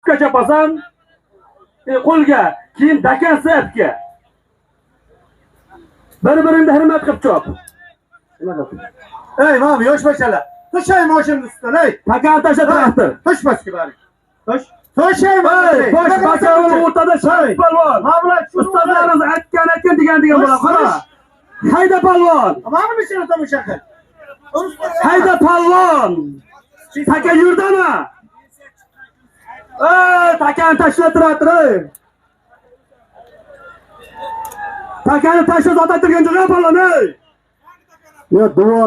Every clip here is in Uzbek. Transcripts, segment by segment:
kupga chapasan, qo'lga, keyin dakan sepga. Bir-biringni hurmat qilib chop. Ey, mami, yosh bachchalar. To'shay moshinning ustidan, ey. Takan tashlab turibdi. To'shmasga bari. To'shay mami. Bosh bakovul o'rtada shay palvon. Mablag' Ustozlarimiz aytgan degan bo'ladi. Qara. Hayda palvon. Mami nechta tomosha qil. Hayda palvon. Taka yurdami? Takani tashlab turibdi. Takani tashlab o'tirgan joyga palvon, ey. Ya duo.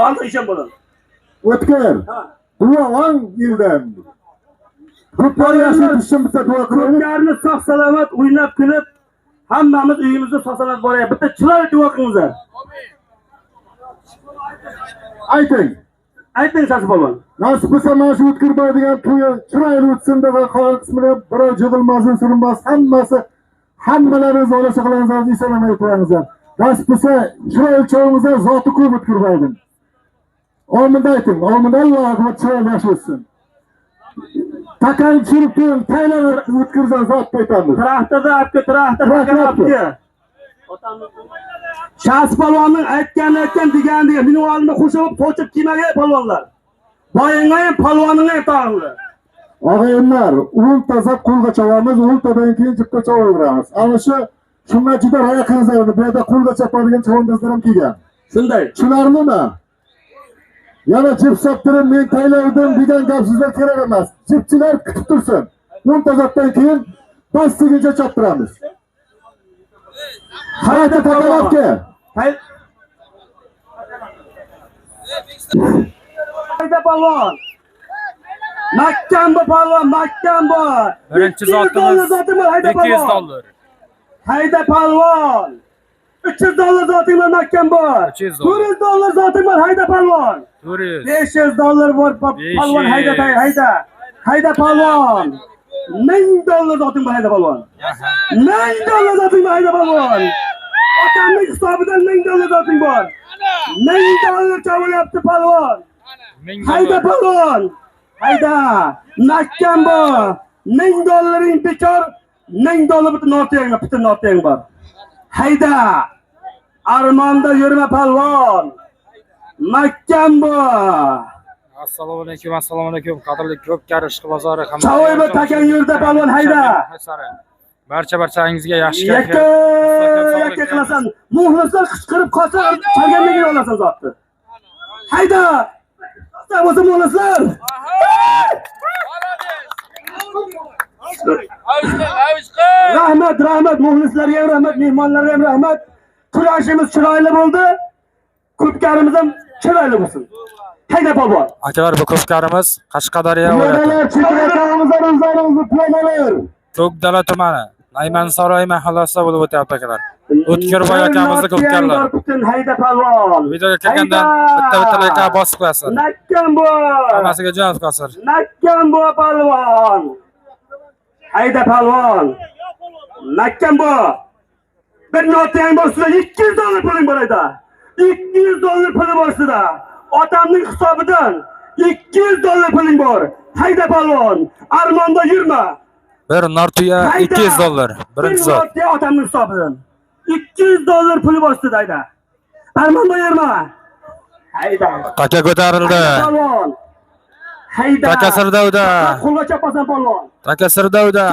Oldi ishim bo'ladi. O'tkir. Duo 10 yildan. Ko'plar yaxshi ishim bitsa duo qilaylik. Ko'plarni sog' salomat o'ynab kulib, hammamiz uyimizga sog' salomat boraylik. Bitta chiroyli duo qilingizlar. Ayting Shazi polvon. Nasib bo'lsa mana shu O'tkir boy degan to'y chiroyli o'tsin deb qolgan qismini biror jig'ilmasin surinmas hammasi hammalaringiz ola saqlaringizni salom aytamiz. Nasib bo'lsa chiroyli choyimizda zoti ko'p O'tkir boydan. Omin ayting, omin Alloh akbar chiroyli yaxshi o'tsin. Takan chiribdi, taylanib O'tkirdan zot aytamiz. Traktorda traktor. Shazi polvonning aytgan deganiga meni oldimda qo'shib to'chib kiymagan polvonlar. Boyinga ham polvoningga ham tog'inglar. Og'ayinlar, o'nta zot qo'lga chavamiz, o'ntadan keyin chipta chavaveramiz. Ana shundan juda raya qilingizlar. Bu yerda qo'lga chapadigan chavandozlar ham kelgan. Shunday. Tushunarlimi? Yana jip sottirib men taylavdim degan gap sizga kerak emas. Jipchilar kutib tursin. O'nta zotdan keyin bastigacha choptiramiz. Hayda taqalabga. Hayda polvon. Mahkam bu polvon, mahkam bu. Birinchi zotimiz $200. Hayda polvon. $300 zoting bor mahkam bor. $400 zoting bor hayda polvon. $500 bor polvon hayda. Hayda polvon. $1000 zoting bor hayda polvon. $1000 zoting bor hayda polvon. Otamning hisobidan $1000 zoting bor. $1000 chavulyapti polvon. Hayda polvon. Hayda. Mahkam bor. $1000 bekor. $1000 bitta notang bor. Hayda. Armonda yurma polvon. Mahkam bor. Assalomu alaykum, qadrli Ko'pkari ishqi bozori hamda. Chavoyba takan yurda polvon hayda. Barchangizga yaxshi yakka qilasan. Muxlislar qichqirib qolsa, chalganligiga olasan zotni. Hayda. Bo'lsa muxlislar. Rahmat muxlislarga ham rahmat, mehmonlarga ham rahmat. Kurashimiz chiroyli bo'ldi. Ko'pkarimiz ham chiroyli bo'lsin. Hayda polvon. Akalar, bu Ko'pkarimiz Qashqadaryo viloyati. Ko'kdala tumani, Naymansaroy mahallasida bo'lib o'tyapti akalar. O'tkir boy akamizni Ko'pkarlar. Hayda polvon. Videoga kelgandan bitta like bosib qo'yasizlar. Nakkan bu. Hammasiga jo'natib qo'yasizlar. Nakkan bu polvon. Hayda polvon. Nakkan bu. Bir notang bo'lsa $200 puling bor edi. $200 puli bor sizda. Otamning hisobidan $200 puling bor. Hayda polvon. Armonda yurma. Bir nartuya $200. Birinchi zot. Nartuya otamning hisobidan. $200 puli bor sizda hayda. Armonda yurma. Hayda. Taka ko'tarildi. Polvon. Hayda. Taka Sirdovda. Qo'lga chapasan polvon. Taka Sirdovda.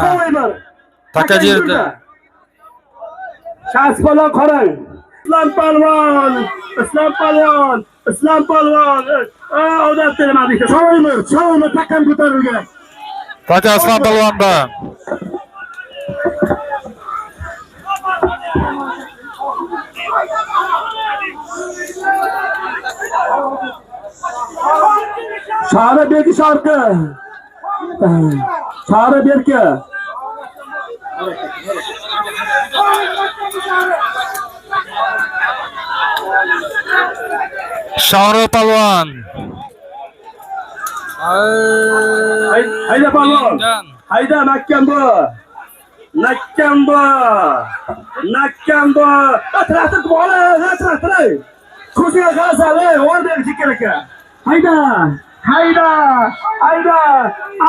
Taka yerda. Shazi polvon qarang. Islom polvon. Odam telemadi. Sho'mi takan ko'tarilgan. Taka Islom polvonda. Shara berki sharqi. Shara berki. Shahro polvon. Hayda polvon. Hayda mahkam bu. Traktor bola, traktor. Ko'ziga qarasang, o'rda kerak ekan. Hayda. Hayda! Hayda!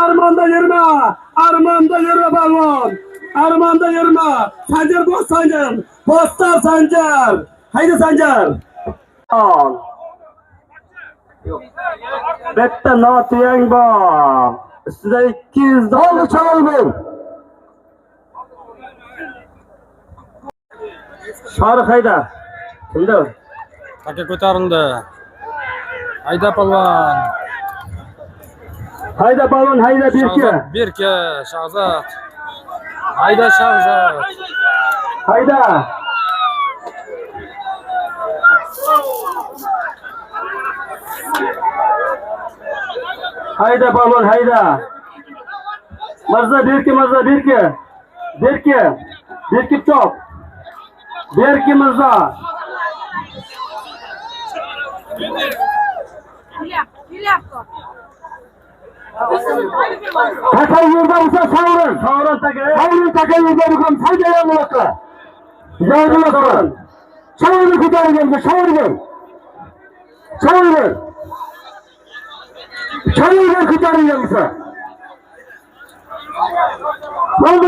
Armonda yurma! Armonda yurma balvon! Armonda yurma! Sanjar bos Sanjar! Bostar Sanjar! Hayda Sanjar! Al. Bitta notiyang bor. Ustida 200 dollar chavalbur. Shori hayda. Kimda? Taka ko'tarildi. Hayda polvon. Hayda balon, hayda birka. Birka, Shahzod. Hayda Shahzod. Hayda. Hayda balon, hayda. Mirza birka, Mirza birka. Birka. Birka chop. Birka Mirza. Taka yurda bo'lsa sovrin. Sovrin taka. Sovrin taka yurda bo'lgan foydali bo'laqa. Yordamlasın. Sovrin ko'tarilganda sovrin. Sovrin. Sovrin ko'tarilganda. Endi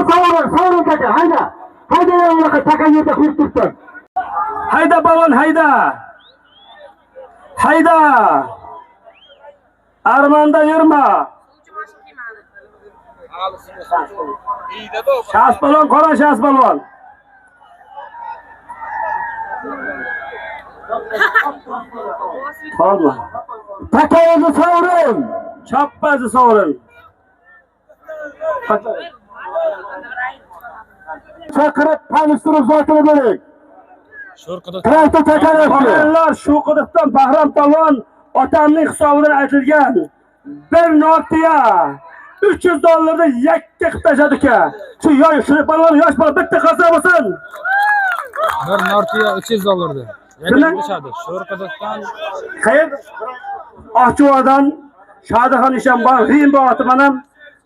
sovrin taka, hayda. Hayda bo'laqa taka yurda ko'rib turibsan. Hayda balon, hayda. Hayda. Armonda yurma. Shahs balon, qora shahs balon. Olma. Takayını sovrin. Choppazi sovrin. Chaqirib tanishtirib zotini bering. Sho'rqida Traktor takarasi. Qo'yinlar shu quduqdan Bahrom polvon otamning hisobidan aytilgan bir notiya 300 dollarni yakka qilib tashladi aka. Shu yosh polvon yosh bola bitta qolsa bo'lsin. bir nortiya 300 dollardi. Kimdan? Yakka tushadi. Sho'rqidadan Qayer? Ochuvdan Shodixon Ishonboy Rim boti manam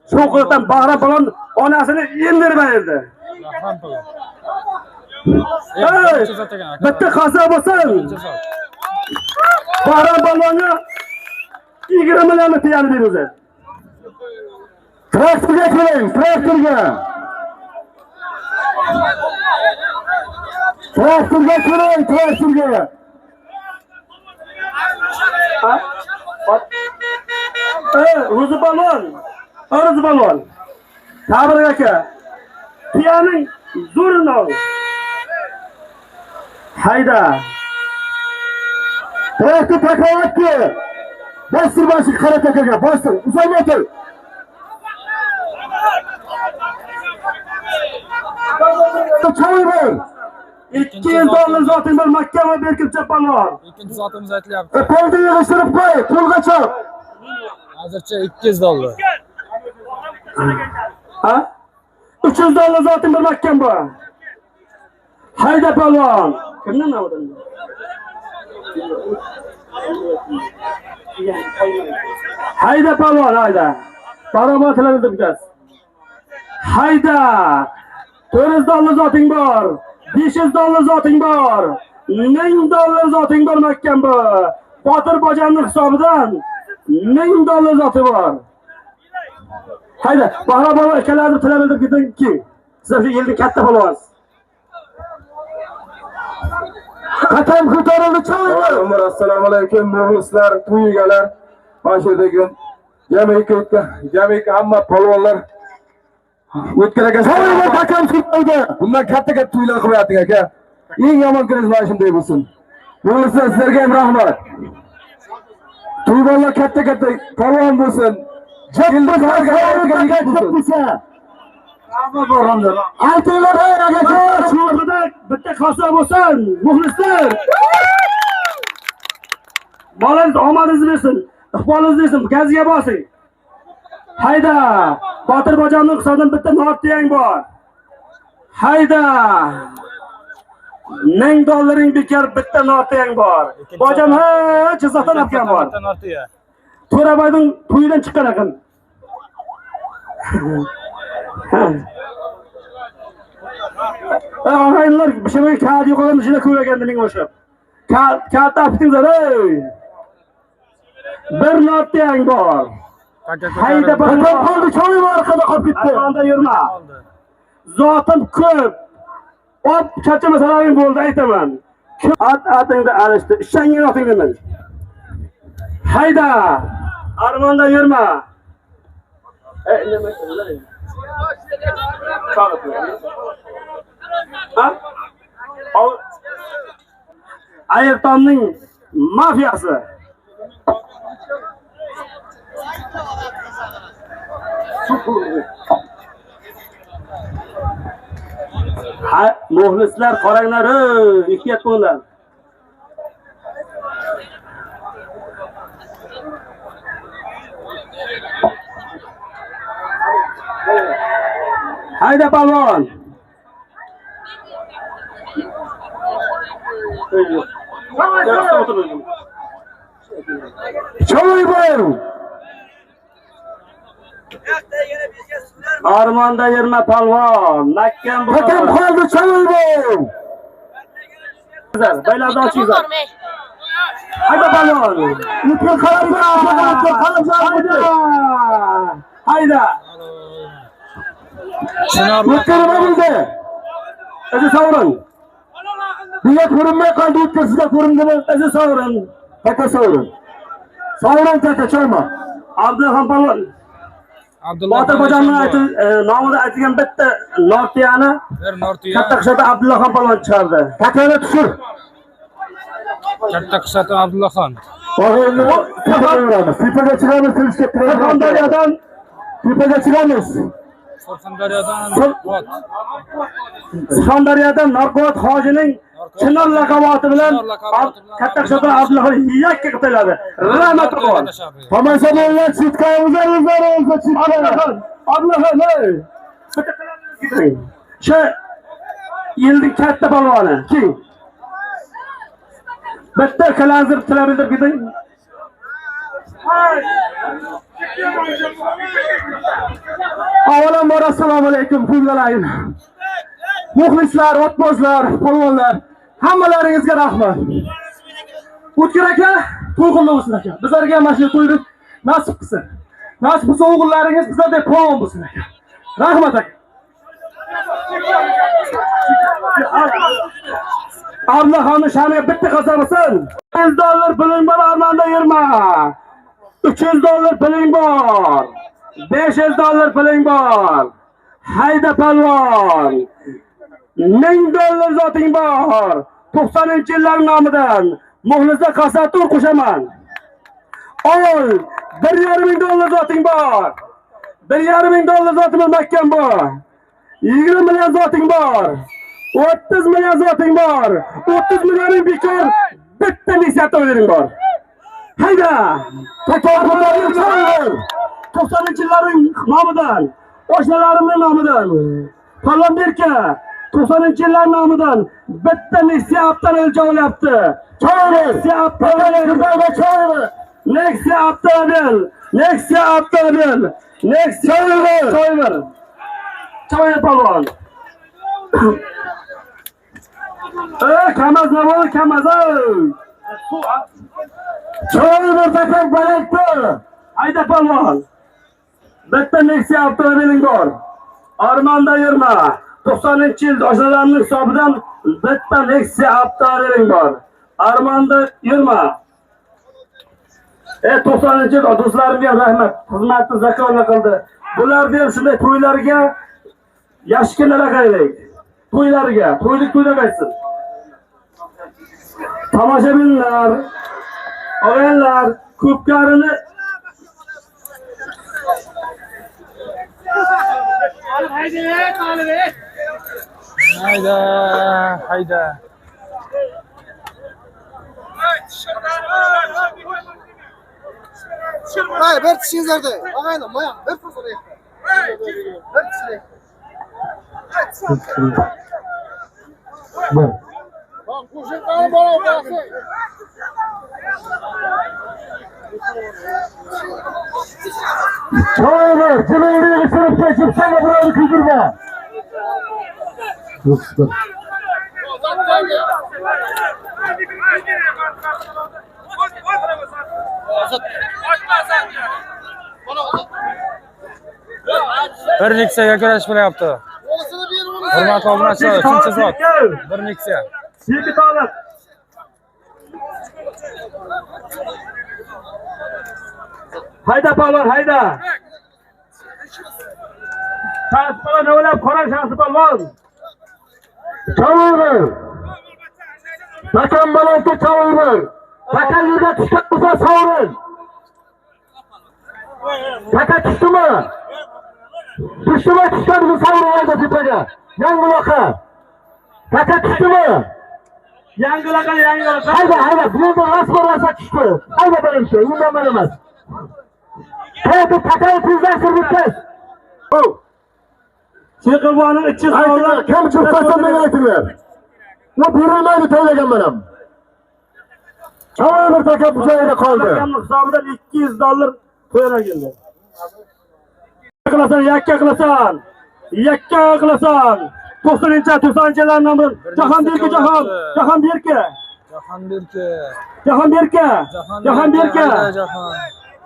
shu quduqdan Bahrom polvon onasini emdirib berdi. Bahrom polvon. Hey! Bitta qolsa bo'lsin. Bahrom polvonga 20 million tiyani beramiz. Traktorga keling, traktorga. Traktorga keling, traktorga. O'zi balon. O'zi balon. Sabir aka. Tiyaning zo'rini ol. Hayda. Traktor takavatki. Bostir başı qara takaga, bostir. Uzayma tur. Choyber. 200 dollar zoting bir mahkama berkimcha balon. Ikkinchi zotimiz aytilyapti. Qo'lda yig'ishtirib qo'y, qo'lga chop. Hozircha 200 dollar. Ha? 300 dollar zoting bir mahkam bor. Hayda balon. Kimdan oldim? Hayda balon, hayda. Barometrini dibgas. Hayda. 400 dollar zoting bor. 500 dollar zoting bor. 1000 dollar zoting bor mahkam bor. Botir bojanning hisobidan 1000 dollar zoti bor. Hayda, Bahrom polvon akalarni tilabilib ketingki. Siz shu yilning katta polvonsiz. Qatam ko'tarildi choyber. Umar assalomu alaykum muxlislar, to'yigalar. Mana shu degan jamiki hamma polvonlar o'tkir aka. Choyber takam tutmaydi. Bundan katta to'ylar qilyapti aka. Eng yomon kuningiz mana shunday bo'lsin. Muxlislar sizlarga ham rahmat. To'ylar katta polvon bo'lsin. Aytinglar aka, Shu yerda bitta qosa bo'lsin, muxlislar. Bolangiz omadingizni bersin, iqbolingizni bersin, gaziga bosing. Hayda, Botir bojonning hisobidan bitta nortiyang bor. Hayda. 1000 dollaring bekor bitta nortiyang bor. Bojam ha, Jizzaxdan olgan bor. Nortiya. To'raboyning to'yidan chiqqan ekan. Og'aylar, bishimga kadi yo'qolgan ishini ko'rganda menga o'xshab. Kalta aptingizlar, ey. Bir notiyang bor. Hayda Hakem qoldi, cho'yib orqada qolib ketdi. Armonda yurma. Zotim ko'p. Ot charchamasalaring bo'ldi aytaman. Atingda alishdi. Ishangin otingdan. Hayda. Armonda yurma. Nima qilasan? Ha? Ayrtonning mafiyasi. Ha, muxlislar qaranglar, ehtiyot bo'linglar. Hayda palvon. Cho'yib. Armonda yurma palvon. Nakkam bu. Hakem qoldi, cho'yib. Baylarni ochinglar. Hayda palvon. Yutga qarab, Hayda. Yutga O'zi sovrin. Bunga ko'rinmay qoldi, yutga sizga ko'rindimi? O'zi sovrin. Taka sovrin. Sovrin taka cho'yma. Abdulxon palvon. Botir bojamning nomida aytilgan bitta nortiyani Bir nortiya. katta qishloqda Abdulxon palvon chiqardi. Takani tushir. Katta qishloqda Abdullaxon. Tepaga chiqamiz, tilishga Surxondaryodan tepaga chiqamiz. Surxondaryodan ot. Surxondaryodan Narqobod hojining Chinor laqaboti bilan katta qishloqda Abdulxon yakka qilib qo'yiladi. Rahmatulloh. Tomoshabinlar chitkayimizlar o'zlaringizni chitkaylar. Abdulxon, shu yilning katta palvoni kim? Bitta kalanzir tilab bildirib keting. Avvalambor assalomu alaykum qulg'alarim. Muxlislar, otbozlar, polvonlar, hammalaringizga rahmat. O'tkir aka, to'g'ri bo'lsin aka. Bizlarga ham mana shu to'yni nasib qilsin. Nasib bo'lsa o'g'illaringiz bizlardek polvon bo'lsin aka. Rahmat aka. Abdullaxonni sha'niga bitta qasam qilsin. $100 puling bor, Armonda yurma. $300 puling bor. $500 puling bor. Hayda palvon. $1000 zoting bor. 90-yillar nomidan muxlisga qasatur qo'shaman. Ol, $1,500 zoting bor. $1,500 zotim mahkam bor. 20 million zoting bor. 30 million zoting bor. 30 millioning bekor bitta nasihat o'ylaring bor. Hayda! Takorlarning cho'yib. 90-yillarning nomidan, oshnalarimning nomidan, Palvon Berka 90-yillar nomidan bitta Nexia avtomobil olyapti. Nexia avtomobil, Nexia avtomobil, Nexia avtomobil, Nexia cho'yib. Cho'yib palvon. Kamaz nima bo'ldi, kamaz. Cho'yib takam balanddi. Hayda palvon. Bitta Nexia avtomobiling bor. Armonda yurma. 90-yil oshnalarimning hisobidan bitta Nexia avtomobiling bor. Armonda yurma. 90-yil do'stlarimga rahmat. Xizmatni zakorla qildi. Bularni ham shunday to'ylarga yashkinalar qaylaylik. To'ylarga, to'ylik to'ylamaysiz. Tomoshabinlar, og'aylar, ko'pkarini Hayda, hayda. Hayır, bir tişinizlerde. Ağayla, maya, bir fırsatı yapın. Bir tişinizlerde. Bak. Bak, kuşaklarına bana bıraksın. Cho'yib, jilovni isirib ketib, sana birovni kuydirma. Yo'q. Bir Nexia'ga kurash bo'lyapti. Olasini berib olasiz. Hurmatli obunachilar, uchinchi zot. Bir Nexia. Yigit olib. Hayda palvon, hayda. Şansı palvon ne ola? Qora şansı palvon. Çavurlar. Takan balansı çavurlar. Takan yurda çıkartmasa savurun. Taka düştü mü? Düştü mü çıkartmasa savurun hayda tepede. Yangı vaka. Taka düştü mü? Yangılaka. Hayda. Bu yolda rast varasa çıktı. Hayda benim şey. Yundan veremez. Hayatı takayı tuzlaştır bitti. Çekilvanın içi Aytılar. sağlar. Kim çıkmasın beni aytılar. O buyurulmaydı söyleyen benim. Çavurlar taka bu sayede kaldı. Hesabıdan $200 to'yana keldi. Qilasan, yakka qilasan. 90-yillar nomini Jahon Berka.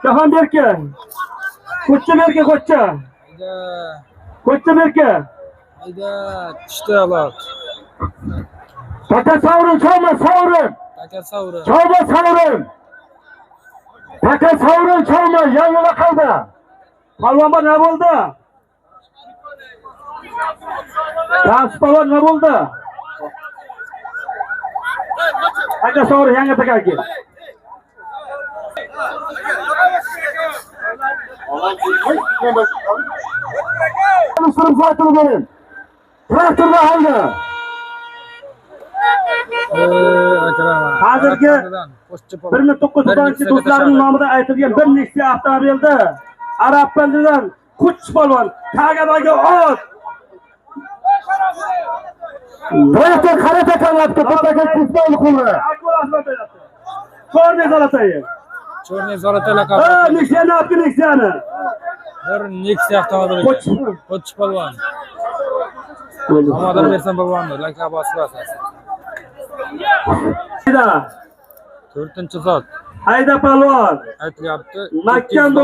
Jahon Berka. Ko'cha Berka. Hayda, tushdi alot. Taka savurun, çalma savurun. Taka savri. Çalma savurun. Taka savurun, çalma. Yanına kaldı. Palvon ne bo'ldi? Yas palvon ne bo'ldi? Aka savur yangi taka aka. Sırf fatını verin. Traktörde halde. Hozirgi 1990 do'stlarim nomida aytilgan bir Nexia avtomobilda Arab bandidan kuch polvon tagadagi ot. Traktör karate kanattı. Buradaki kısmı kullanıyor. Korne zalatayı. Chorniy zolota laqab. Nexia ne yaptı Nexia'ni? Bir Nexia avtomobili. Qo'chchi polvon. Omadan bersan polvonni, laqab aslas. Hayda. 4-zot. Hayda palvon. Aytilyapti. Mahkam bu.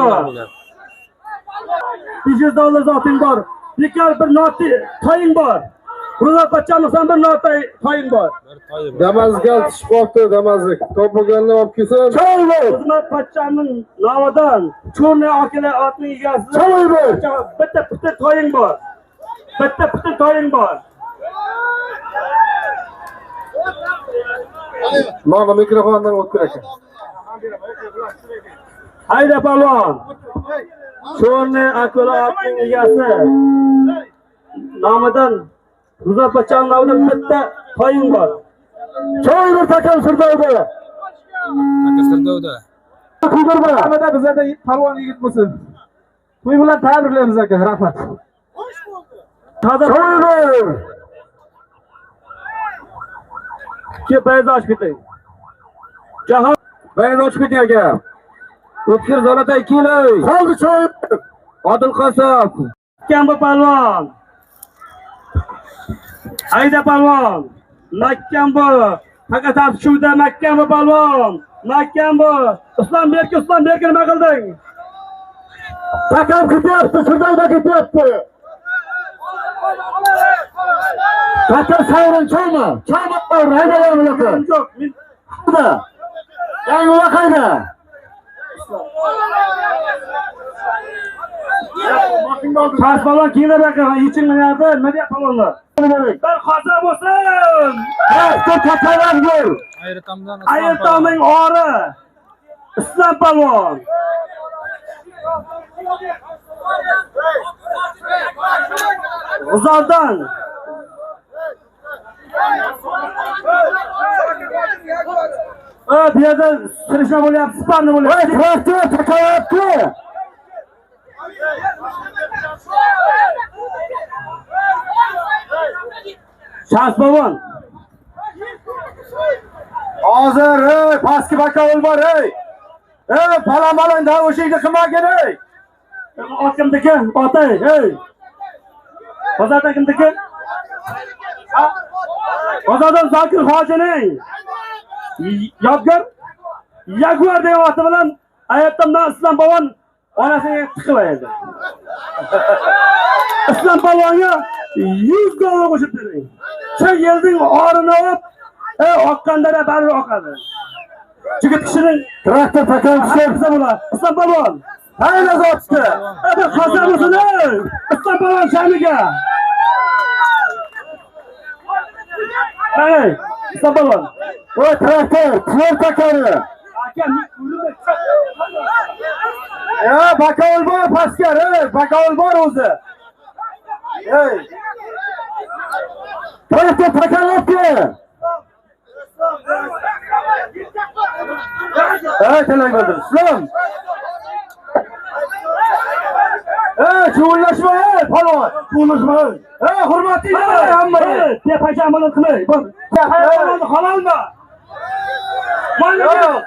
$500 zoting bor. Bekor bir noti toying bor. Ro'zat bachamisan bir noti toying bor. Damazga tushib qolibdi, damazlik. Topilganini olib kelsin. Xizmat bachamining nomidan cho'rni akalar otning egasi. Bitta toying bor. Bitta toying bor. Mana mikrofondan o'tkir aka. Hayda palvon. Cho'rni akalar otning egasi nomidan Ro'zat bachamining nomidan bitta toying bor. Çoğunur takım sırdaydı. Aka Sirdovda. Kudurma. Hamada bizlarda palvon yigit bo'lsin. To'y bilan tabriklaymiz aka, rahmat. Çoğunur. Ki bayaz açık etayım. Jahon Bayram ochib keting aka. O'tkir zolota 2 kilo. Kaldı çoğunur. Odil Qosob. Kamba palvon. Hayda palvon. Mahkam bu. Fakat shunda mahkam bu palvon. Mahkam bu. Islom Berka nima qilding? Takım gidiyordu. Sırdayda gidiyordu. Takım savurun çalma. Çalma. Hayda yanına. Yo'q, men Burada. Yanına kaydı. Pas palvon kiyinib aka, yechinglayapti. Nima deyapti palvonlar? Bir hozir bo'lsin. Dur takaylar gör. Ayritomdan Ayirtoming ori. Islom palvon. G'uzordan. Bu yerda sirishma bo'lyapti, sparni bo'lyapti. Traktör takayaptı. Shans polvon. Hozir, pastki bakovul bor, palamalan da o'sha yerga qilmagin, Ot kimniki? Otay, Bozorda kimniki? Bozordan Zokir hojining Yodgor Jaguar degan oti bilan Hayatdan ben İslam Balon onasına tıkılaydı. İslam Balon'a $100 koşup dedin. Sen geldin ağrını alıp oqqandara bari oqadi. Çünkü kişinin Traktör takan kişi. bize bula. İslam Balon. Hayır azaptı. Hazır mısınız? İslam Balon şamiga. Hey, İslam Balon. O traktör, tır takarı. Hakem kuyruğu Ya bakovul bor paskar, bakovul bor o'zi. Ey, Traktör takarlıkı. talang bo'ldi. Islom. Chuvullashma, palvon. Chuvullashma. Hurmatli hammaga. Tepacam bunu kılay. Bak. Hayatlarını halalma. Mana yok.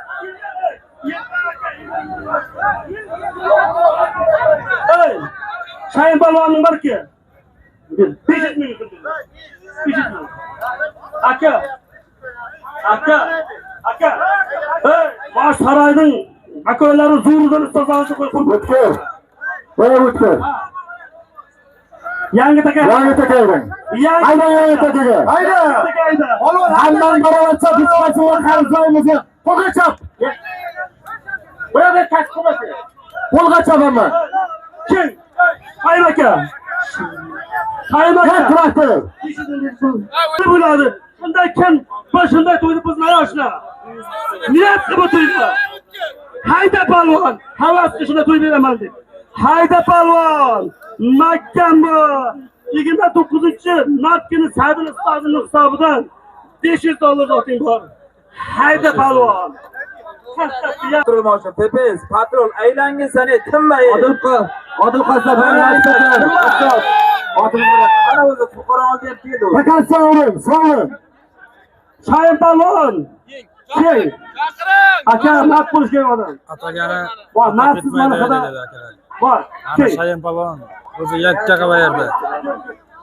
Hey. Sayın Balon'un var ki. Pişit mi? Pişit mi? Aka. Hey. Baş sarayın akılları zurudan ustazansı koyup. Ötkür. Böyle ötkür. Yangi takay. Yangi takaydan. Hayda yangi takayga. Hayda. Hamdan baravatsa diskasiya qarzaymizni. Qo'lga chap. Bu yerda tasqimasi. Qo'lga chapaman. Kim? Sayın aka. Sayın Gel aka. traktör. Ne buladı? Bunday kim başında to'yni buzmay oshna. Niyat qilib to'yni. Hayda palvon. Havas qilishda to'y beraman deb. Hayda palvon. Mahkam bu. 29-mart kuni Sadil ustozining hisobidan $500 oting bor. Hayda palvon. Turmoqchi Pepes patrol aylangin sani tinmay Odil qassoblar. ana o'zi fuqaroga deb keldi u. Fakat sağırım. Sayın palvon. Şey. Aka mat bo'lish kerak odam. Atagani Bor, narsiz mana ketmaydi kada. dedi akalar. Bor. Ana Şey. Sayin palvon o'zi yakka qilib berdi.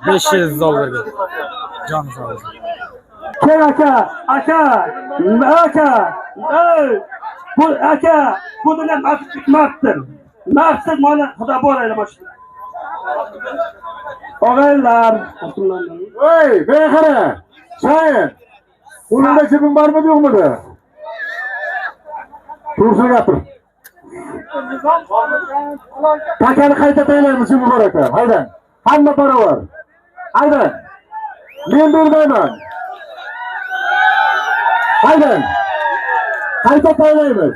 $500 jon sog' olsin. Şey aka. Ey. Bu aka. Bu da ne martdır. Martdır bana xudo borayla boshla. Og'aylar. Hey beyxara. Sayın. Qo'lingda chiping bormi yo'qmi? Tursun gapir. Takani qayta taylaymiz shu muboraklar. Hayda. Hamma barobar. Hayda. Men bermayman. Hayda. Qayta taylaymiz.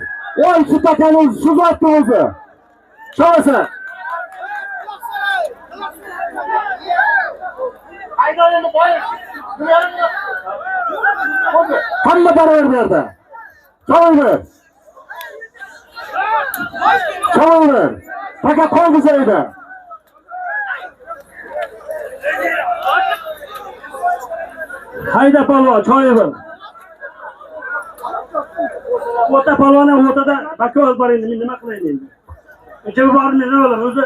Oy shu takani shu zotni o'zi. Sho'sa. Hamma barobar bu yerda. Çoğulur. Fakat kol güzeydi. Hayda palvon, choyibim. O'ta palvona o'tada bakol bor endi, men nima qilayin endi? Kecha borib nima bo'laman o'zi?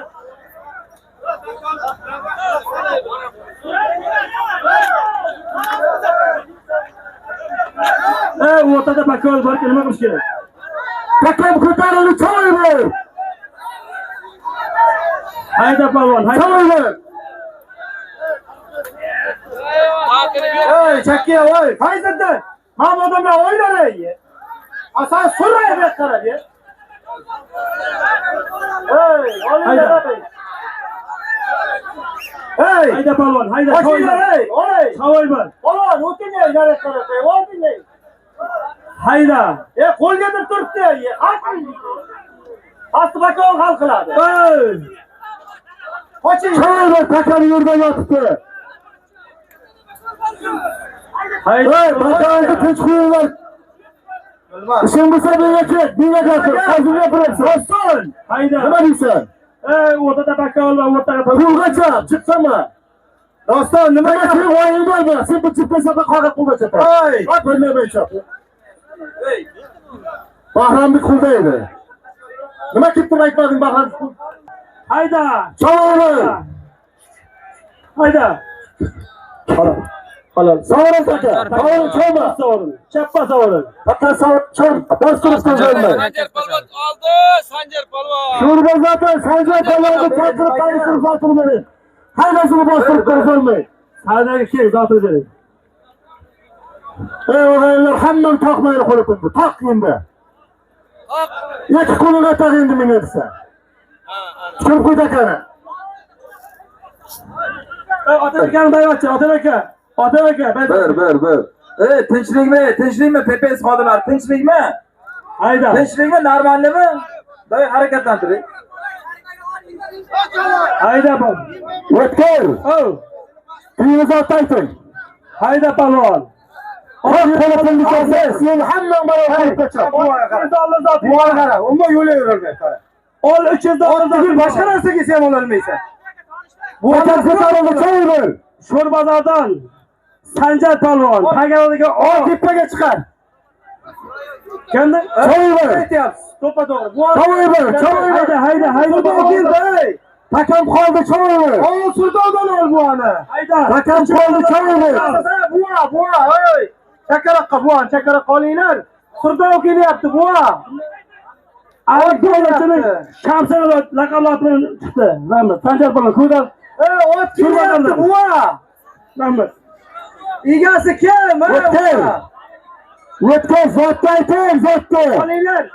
O'tada bakol bor, nima qilish kerak? Takım kurtarını çoğulur. Hayda palvon, hayda. Çoğulur. Ey, chakkiya, voy, Fayziddin. Mana odamlar o'ylaydi. Asan so'raydi bu qarab, ye. Ey, Hey, Hayda palvon, hayda. hey, olay. Choyibim. Palvon, o'tinglar, yana qarab, o'tinglar. Hayda. Qo'lga bir turibdi, Asli bakol hal qiladi. Qoching. Çoğulur takanı yurda yotibdi. Hayda. Hey takanı tinch qo'yinglar. İşin bo'lsa menga gapir. Hozir gapirasan. Doston. Hayda. Nima deysan? O'tada bakol va o'rtaga Pulgacha chiqsana. Doston, nima Nima sen o'yin bo'lma. Sen bu chiqmasada qora pulgacha. Hey. Ot bilmay chop. Bahramni qulda edi. Nima ketib aytmading Bahram? Hayda. Çoğulur. Hayda. Halol. Sovrin aka. Sovrin cho'ma. Sovrin. Chappa sovrin. Hatta sovrin cho'm. Bostirib qo'ymaydi. Sanjar polvon oldi. Sanjar polvon. Sho'rbozatni Sanjar polvonni chaqirib tanishtirib zotini bering. Hammasini bostirib qo'ymaydi. Sadagi keling, zotini bering. Ey o'g'aylar, hammam taqmayli qo'yibdi. Taq endi. Ikki qo'liga taq endi menga desa. Kim qo'ydi akani? Ota akani bayotchi, ota aka. Ota aka, Bir. Tinchlikmi? PPS xodimlari tinchlikmi? hayda. Tinchlikmi? Normallimi? Doy harakatlantiring. Hayda bol. O'tkir. Oh, Uyingiz ayting. hayda palvon. Oq qo'lini kelsa, sen hammang barobar qo'yib $300 zoti. Bularga qara, umuman yo'l yurolmaydi. Qara. Ol $300 zoti. Boshqa narsaga sen ololmaysan. Bu ko'tarildi cho'yib. Sho'rbozordan Sanjar palvon Pagaroviga Tepaga chiqar. Kimdi? Cho'yib. Aytyapsiz. To'ppa-to'g'ri. Bu Cho'yib. Hayda. Takam qoldi cho'yib. Oğul surdovdan ol bu ana. Hayda. Takam qoldi cho'yib. Buva, ey. Chaqaloqqa buvan, chaqaloq olinglar. Surdov kelyapti buva. Algoritmning Shamsini laqablari bilan chiqdi. Rahmat. Sanjar palvon ko'rdan. Ot kelyapti buva. Rahmat. Egasi kim? O'tkir. O'tkir zotni ayting, zotni. Olinglar.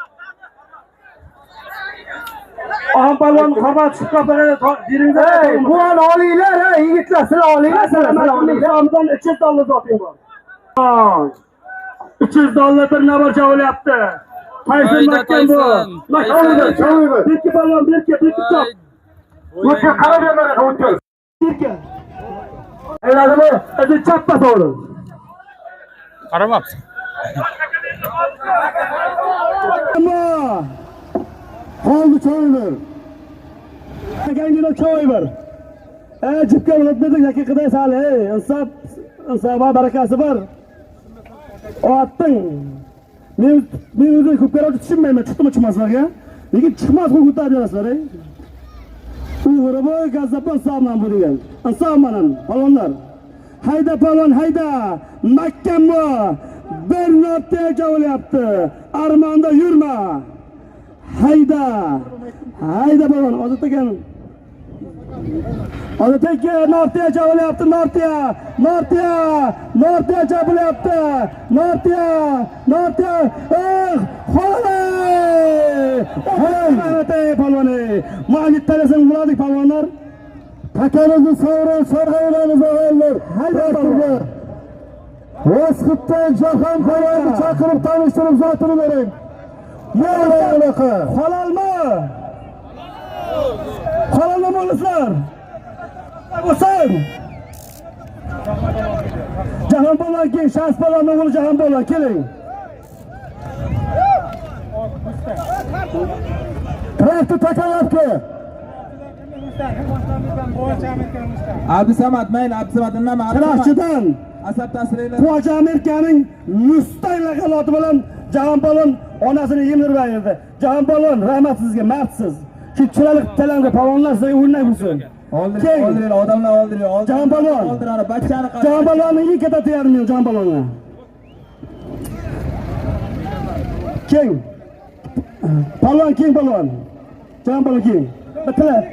Aham palvon xabar chiqib qolgan diringizda. Buvani olinglar, yigitlar, sizlar olinglar, sizlar olinglar. Amidan $300 zoting bor. $300 bir nabarcha olyapti. Tayson makkan bu. Cho'yib. Birki palvon, birki top. O'tkir qarab bermadi, o'tkir. Birki. Ayladimi? O'zi chappa sovrin. Qaramabsiz. Qoldi cho'yib. Gangina cho'yib. Jibga o'tmadik haqiqatda sal, insof barakasi bor. Otding. Men o'zim ko'p qarab tushunmayman, chiqdimi chiqmaslarga. Lekin chiqmas qo'yib ko'tarib berasizlar, ey. Uyg'uri boy gazapon hisoblan bu degan. Insof mana, palvonlar. Hayda palvon, hayda. Makkan bu. Bir notga javolyapti. Armonda yurma. Hayda palvon, Ozod aka. Ozod aka Nortiya javolyapti, Nortiya javolyapti. Nortiya. Xo'ray palvon. Ma'lum talasang bo'ladik palvonlar. Takamizni sovrin sarg'aylarimiz o'g'illar. Hayda. Vosxitdan Jahon polvonni chaqirib tanishtirib zotini bering. Yo'q, Halolmi bo'lasizlar? Bo'lsin. Jahon polvon keling, Shams polvonning o'g'li Jahon polvon keling. Traktor takalyapti. Abdusamad, mayli Abdusamad nima? Chiroqchidan Asab tasirlar. Xo'ja Amerikaning mustaqil qaloti bilan Jahon polvon onasini yemirib berdi. Jahon polvon, rahmat sizga, mardsiz. Shu chiroyli talamga polvonlar sizga o'rnak bo'lsin. Oldiringlar, odamlar oldiringlar. Jahon polvon. Oldirani, bachchani qara. Jahon polvonni eng katta tayyormi Jahon polvonga? Keng. Polvon keng polvon. Jahon polvon keng.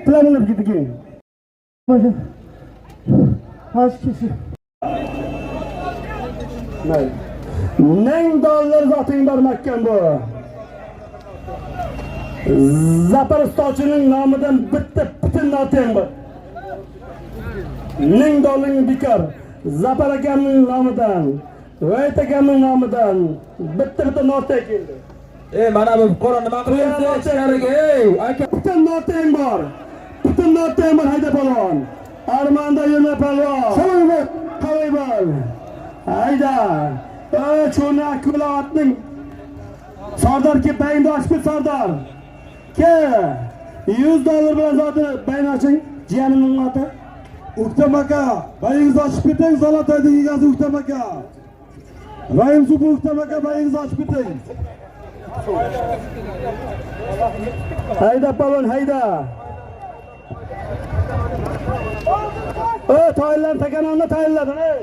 Bilalar ketdi keng. $1000 zoting bor makkan bu. Zaporostovchining nomidan bitta butun noting bor. $1000 bekor. Zapor akamning nomidan, Voyt akamning nomidan bitta noting keldi. Mana bu Qur'on nima qilyapsiz ichkariga? Aka, Butun noting bor. Hayda polvon. Armonda yurma polvon. Qavoy bol. Hayda. Cho'na akulaotning Sardor ke bayinda ochib Sardor. Ke $100 bilan zoti bayin oching. Jiyanimning oti. Uktam aka, bayingizni ochib keting, Zolotayning egasi Uktam aka. Rahim supi Uktam aka, bayingizni ochib keting. Hayda polvon, hayda. Tayinlar takanonni tayinladin, ey.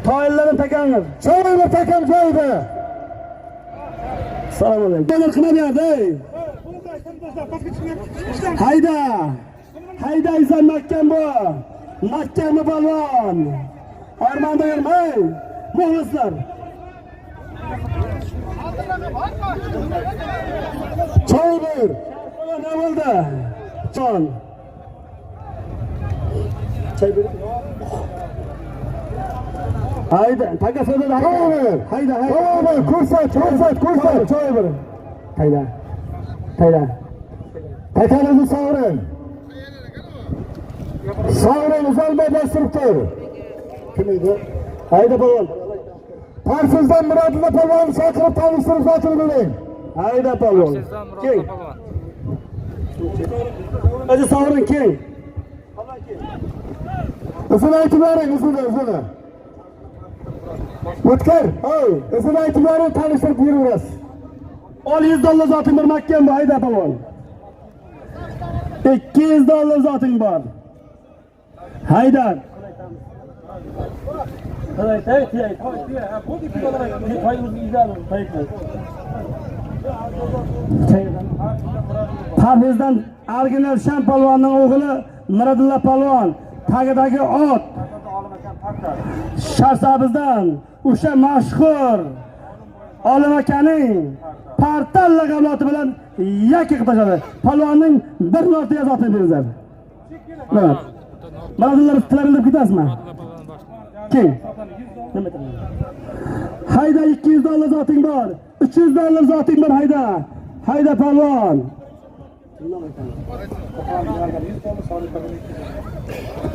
Toyillarni takangiz. Choylar takam joyida. Assalomu alaykum. Qadr qilmayapti. Hayda. Hayda izan mahkam bu. Mahkam balvon. Armonda yurmay. Muxlislar. Choylar. Ne oldu? Son. Hayda, taka so'zida Choylar. hayda. Choylar ko'rsat. Choy bir. Hayda. Takangizni sovring. Sovring uzalmay bostirib tur. Kim edi? Hayda balon. Parsizdan Murodilla polvonni chaqirib tanishtirib zotin bo'ling. Hayda balon. King. Hadi savurun king. Isini aytib bering, isini. O'tkir. Isini aytib bering, tanishtirib yuraverasiz. $100 zoting bir mahkam bu hayda balon. $200 zoting bor. Hayda. Parhezdan original Sham polvonning o'g'li Murodilla polvon tagidagi ot. Sharsabizdan o'sha mashhur Olim akaning portal laqabloti bilan yakka qilib tashladi. Polvonning bir marta yozatini beringlar. Mana. Murodillar tilarilib ketasizmi? Kim? Hayda $200 zoting bor. $300 zoting bor hayda. Hayda polvon.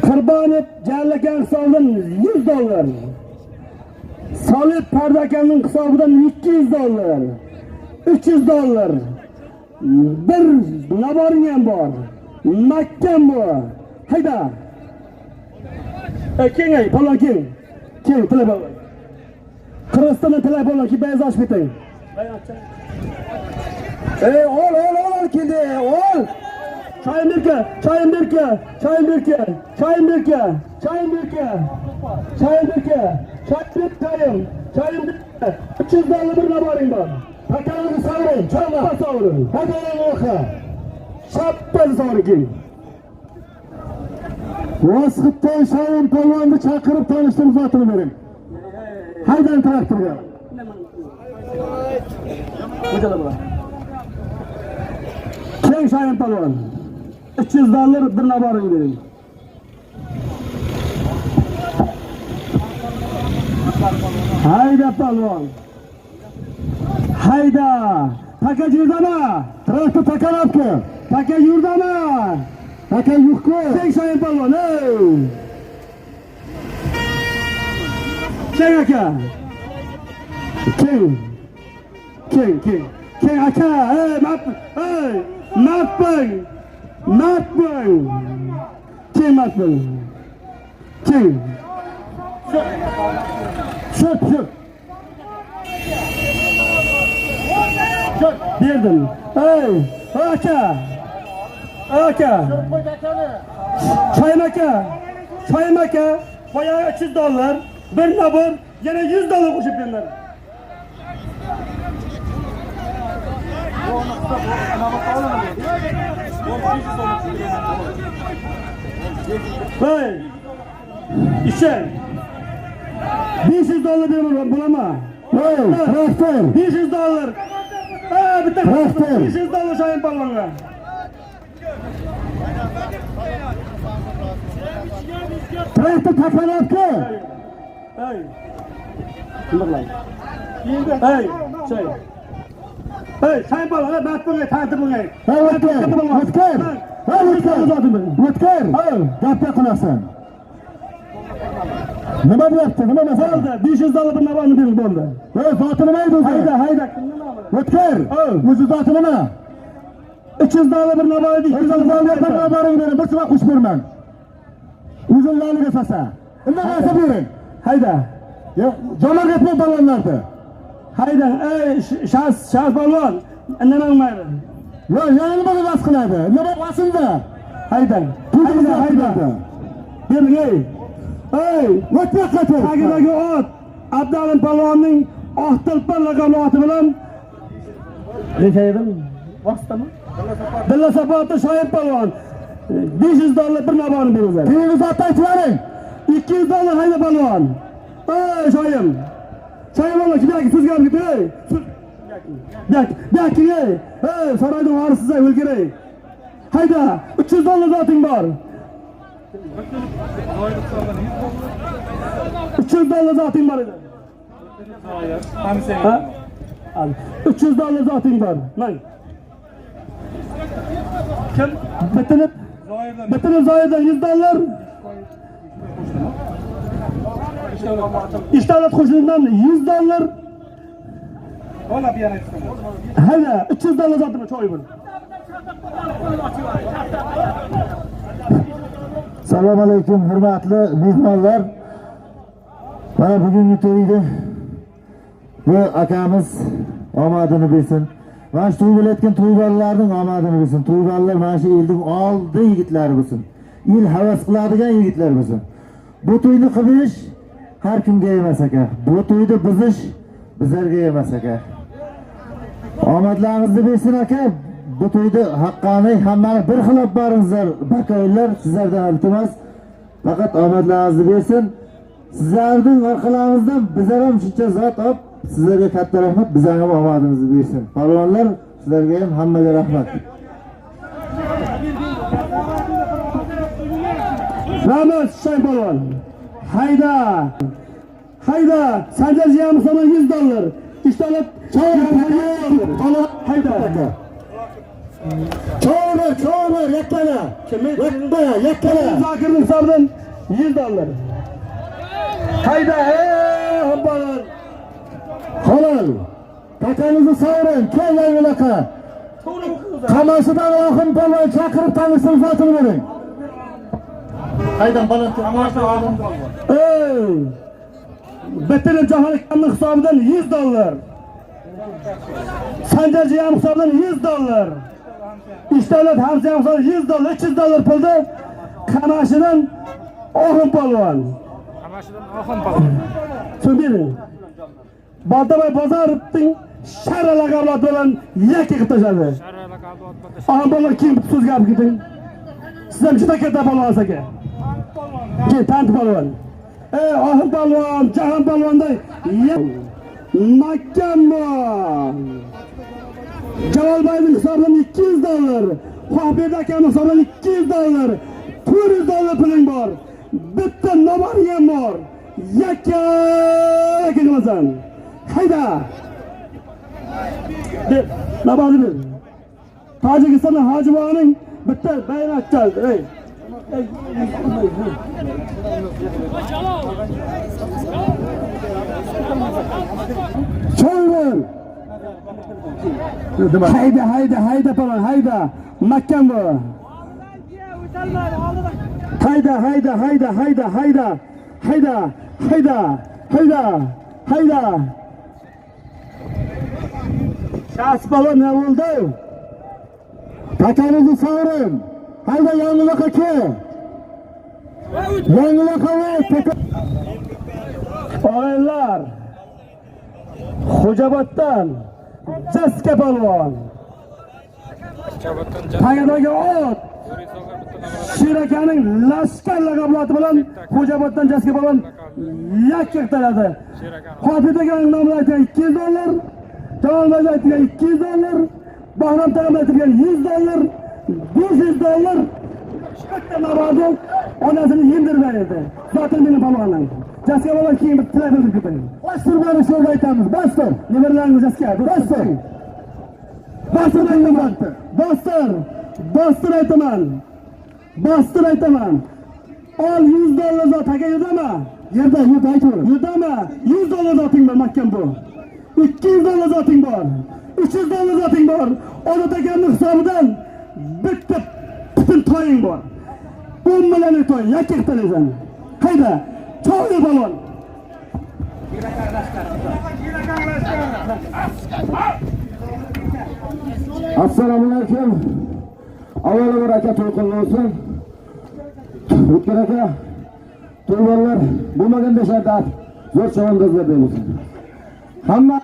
Qurbonov Jallakan hisobidan $100. Solib Pardakanning hisobidan $200. $300. Bir naboring ham bor. Mahkam bu. Hayda. Keng ay, polvon keng. Keng telefon. Qirg'izistondan telefon ki bayaz ochib keting. Ol keldi. Ol. Choyim berka. $300 bir naboring bor. Takangizni sovring, choylar Sovrin. Takangizni o'qi. Shappasi sovrin. Vasqitdan Shayim polvonni chaqirib tanishtirib zotini bering. Haydan traktorga. Keng Shayim polvon. $300 bir naboring bering. Hayda polvon. Hayda. Taka yurdama. Traktor takanapti. Taka yurdama. Taka yo'q-ku. Keng Shayim polvon. Keng aka. Keng aka. Matbang. Keng matbang. Keng. Çık. Berdim. Aka. Choyim aka. Boya $300. Bir nabor yana $100 qo'shib berdilar. Hey. İşe. $500 veriyorum bulama. Traktor. $500. Bitta Traktor. $500 Shayim polvonga. Traktor takanapti. Hey. Hey, Shayim polvon, batbunga tartib bo'lmay. O'tkir. Gapga quloqsan. Nima deyapti? Nima masala? $500 bir naborni berib bo'ldi. Zoti nima edi o'zi? Hayda. O'tkir. O'zi zoti nima? $300 bir nabor edi. $200 bir naboring bering. Bir chiroq qush berman. O'zinglarni gasasa. Nima narsa bering. Hayda. Jo'mar ketmay balonlardi. Hayda. Shahs polvon. Nima bo'lmaydi. Yana nimaga bas qiladi? Nima bosinda? Hayda. Hayda. Bering. Ey, o'tma qatir. Tagidagi ot Abdalim palvonning Oqtilpan laqabli oti bilan necha edim? Vaqtdami? Dilla Sapoti Shoyib palvon $500 bir naboni beradi. Tez aytlaring. $200 hayda palvon. Ey Shoyim. Shoyim palvon kimga sizga ham ketay? Dak, ey, saroydan varisiz o'lkiray. Hayda, $300 zoting bor. $300 zoting bor edi. Ha? Al. $300 zoting bor. Mang. Kim? Bitinib Zoirdan $100. İştalat qo'shinidan $100. Ola bir yana aytsin. Hayda, $300 zotim choy bor. Assalomu alaykum, hurmatli mehmonlar. Mana bugungi to'yda bu akamiz omadini bersin. Mana shu to'y bo'layotgan to'yborlarning omadini bersin. To'yborlar mana shu elning oldi yigitlari bo'lsin. El havas qiladigan yigitlar bo'lsin. Bu to'yni qilish har kimga emas aka. Bu to'yni buzish bizlarga emas aka. Omadlaringizni bersin aka. Bu to'yda haqqani hammani bir xil olib boringizlar. Bakoylar sizlardan iltimos. Faqat omadlaringizni bersin. Sizlarning orqalaringizdan bizlar ham shuncha zot olib, sizlarga katta rahmat, bizlarga ham omadimizni bersin. Palvonlar, sizlarga ham hammaga rahmat. Rahmat Shoyib palvon. Hayda, Sanjar jiyam sana $100. İştalat hayda. Çoğur, yakkala. Yakkala. Zakirning hisobidan $100. Hayda, hambalar. Halal. Takanızı savurun, kelleyin ilaka. Kamasıdan akın palvon çakırıp tanısın zatını verin. Haydan bana Ey! Bitinib Jahon Akamning hisobidan $100. Sanjar jiyam hisobidan $100. İştalat Hamza ham hisobidan $100, $300 pulni Qamashidan Oxun palvon. Qamashidan Oxun palvon. Tushundingmi? Baltabay Bozorovning Sharra laqabli oti bilan yakka qilib tashladi. Sharra laqabli ot bilan. Ahmoqlar kim so'z gap keting. Sizlar juda katta palvon aka. Keyin tant palvon. Ey Oxun palvon, Jahon palvonday Makkambo. Jalolbayning hisobidan $200. Xo'bed akaning hisobidan $200. $400 puling bor. Bitta nomaring ham bor. Yakka qilasan. Hayda. Nabani ber. Tojikistonning Hojiboning bitta bayroq chaldi. Ey. Choyver. Hayda palvon, hayda. Makkambo. Hayda. Shahs palvon ne bo'ldi? Takanızı savurun. Hayda yanılaka ki. Yanılaka ve Oylar. Xo'jaoboddan Jaska palvon. Tayadagi ot. Shirakaning Lashkar laqabli oti bilan Xo'jaoboddan Jaska palvon yakka qiladi. Qofidaga nomini aytgan $200, Jalolbayga aytgan $200, Bahrom taomga aytgan $100, $500. Katta navozi onasini yedirmaydi. Zotin meni palvonlar. Jaska palvon keyin bir tilak bildirib ketadi. bastır beni şöyle aytamiz. Bastır. Nimalarni Jaska? Bastır. Bastır aytaman. Ol $100 zot aka yerdami? Yerda aytavering. Yerdami? $100 zoting bor mahkam bu. $200 zoting bor. $300 zoting bor. Odat akamning hisobidan bitta butun to'ying bor. 10 million to'y yakka qilsan. Hayda, cho'g'li palvon. Assalomu alaykum. Avvalo bir aka to'y qilib olsin. O'tkir aka. to'ylarlar bo'lmagan desharda zo'r chavandozlar bo'lsin. Hamma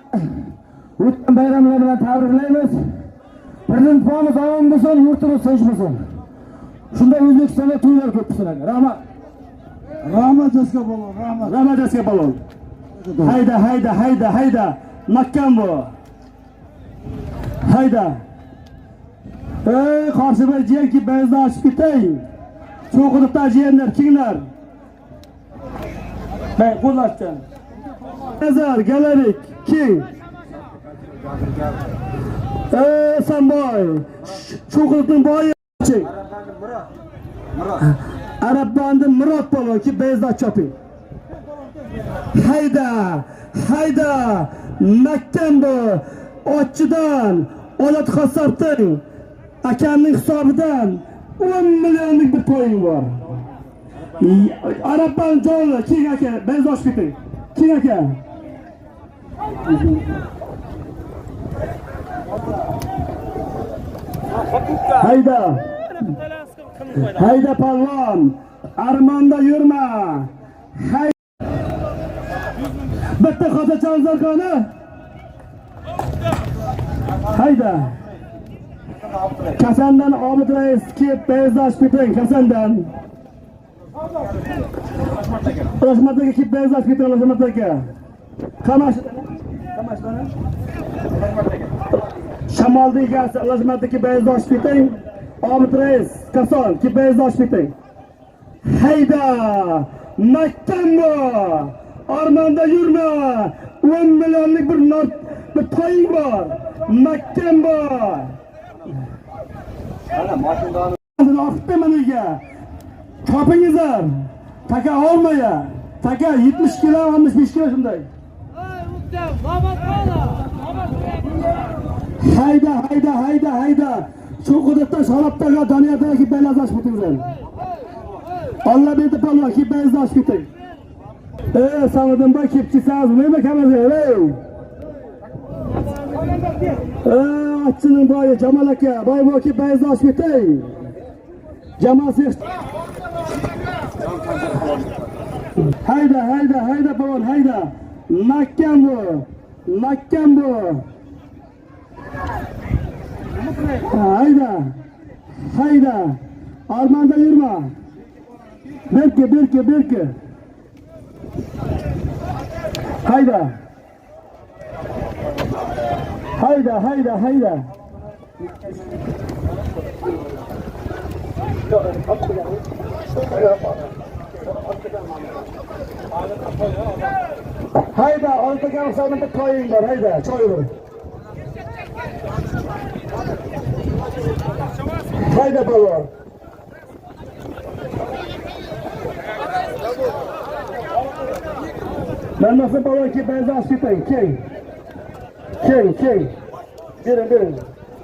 o'tgan bayramlar bilan tabriklaymiz. Prezidentimiz omon bo'lsin, yurtimiz tinch bo'lsin. Shunda O'zbekistonda to'ylar ko'p bo'lsin. Rahmat. Rahmat jasga bo'lon, rahmat. Rahmat jasga bo'lon. Hayda. Makkan bu. Hayda. Qarshıma jiyan ki benzni açıp ketayın. Çoğunlukta jiyanlar kimler? Ben qo'llashdan. Nazar, galerik, kim? Sanboy. Çoğunluktan boyi çek. Arab bandı Murat bo'lon ki benzni choping. Hayda. Makkan bu. Ochchidan Olat Xasartin akamning hisobidan 10 millionlik bir to'ying bor. Arabban joni, keng aka, benz ochib keting. Keng aka. Hayda palvon, armonda yurma. Bitta xotirjam zargoni. Hayda. Kasandan Obid Rais kelib bezlash keting, Kasandan. Rahmatga kelib bezlash keting, rahmatga. Qamashdan. Shamolda egasi rahmatga bezlash keting. Obid Rais, Kason kelib bezlash keting. Hayda. Makkan bu. Armonda yurma. 10 millionlik bir to'ying bor. Makkan bor. Ana mashinani olibdi meniga. Topingizlar. Taka olmaya. Taka 70 kilo, 65 kilo shunday. Hayda. Shu hududda Sharobdagi Doniyadagi belazash bitinglar. Allah berdi palva ki belazash biting. Samiddin boy kepchisiz, nima kamazlar, Açının boyi Jamal aka, boy ki belazash biting. Jamoasi Hayda palvon, hayda. Makkan bu. Hayda. Armonda yurma. Berki. Hayda. Hayda, ortaga hisobda bir to'ying bor, hayda, choy bor. Hayda palvon. Ben nasıl palvon ki belazash keting, keng. Berin.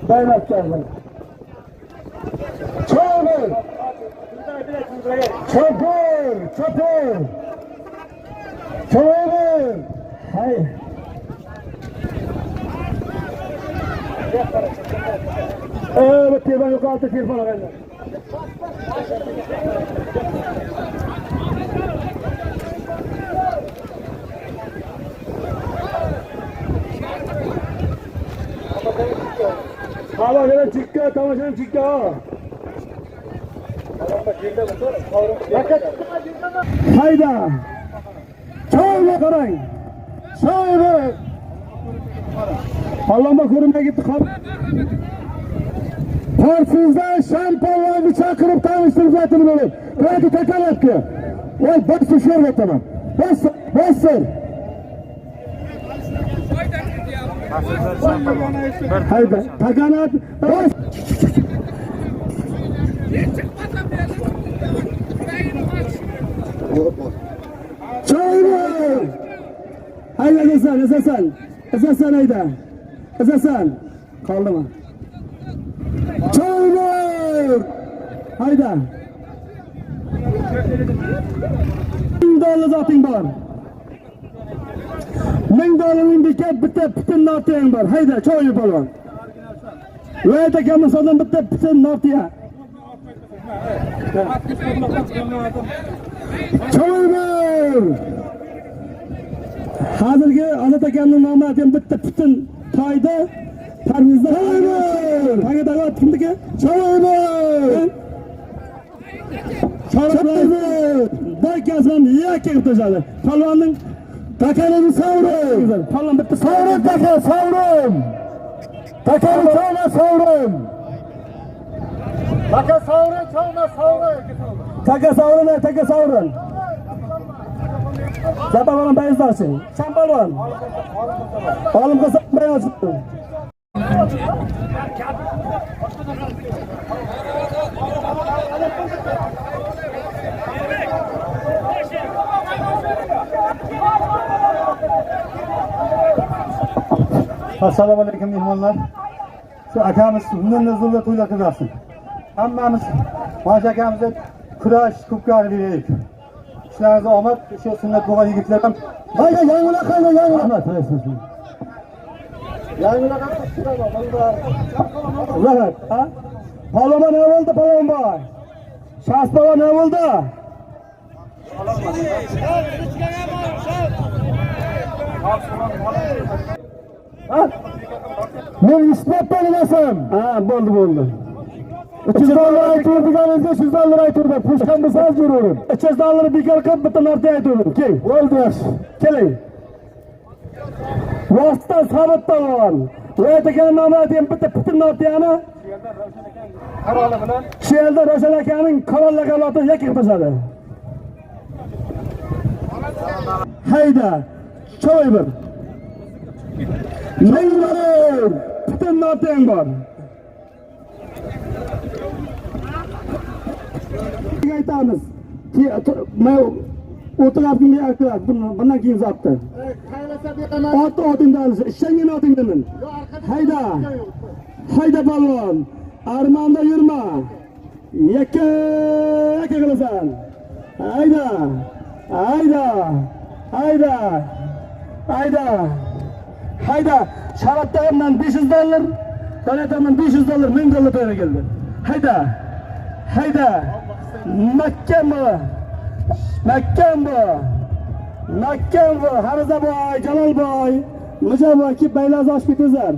Bayraklardan. Çabuk. Hay. Evet, telefon yukarıda telefon alın. Havadan çıkka, tamaşadan çıkka. Hayda. Çoğuna karayın. Şöyle. Allah'ıma korumaya gitti. Tarsızdan şampanlarını çakırıp tanıştırıp zaten böyle. Hadi tekrar etti. Oy bastır şöyle tamam. Bastır. Hayda. Takanat. Bas. Şöyle. Hayda esasen hayda. Esasen. Kaldı mı? Çaylar! Hayda! $1000 zating bor. $1000 bitta putin nartiyang bor. Hayda, choy polvon. Voy aka, misoldan bitta putin nartiya. Choyber. Hozirgi Azat akamning nomati ham bitta butun toyda Parvizda Choyber. Tanga davlat kimniki? Choyber. Choyber. Bakasam yakka o'tashadi. Palvonning Takalini savrim. palvon bitta Savrim taka, savrim. Takani chavma, savrim. Taka savrim, chavma, savrim. taka savrin. Zabalan bayizdasin. Sen palvon. Olim qilsa bayozsin. Assalomu alaykum mehmonlar. Shu akamiz bundan nuzulda to'ylar qilsin. Hammamiz Hoji akamizga kurash ko'pkari deylik. Ishlaringiz omad, shu sunnat bo'lgan yigitlar ham Hayda, yangilar qanday, yangilar? yangilar ham Rahmat. Ha? Palvon nima bo'ldi, palvon boy? Shahs palvon nima bo'ldi? Men isbotdan emasam. Ha, bo'ldi. 300 dollar aytuvdiganingizga 100 dollar aytuvdi. Pushkan bo'lsangiz yuraverin. 300 dollar bekor qilib bitta narsa aytdim. Kel. Bo'ldi yaxshi. Keling. Vositdan sabit palvon. Voyat akaning nomati ham bitta butun nartiyani qaroli bilan shu yerda Ro'shan akaning qorollagan lotini yakka qilishadi. Hayda. Choyber. Menlar butun nartiyang bor. Aytamiz. O'tirabdim aytib, bundan keyin zapti. Otingdan, ishlangan otingdan. Hayda palvon. Armonda yurma. Yakka qilasan. Hayda. Sharatdan 500 dollar, davlatdan 500 dollar, 1000 dollar to'yga keldi. Hayda. Makkambo, Harizaboy, Jalolboy, Mujaboy ki baylar oshib ketizlar.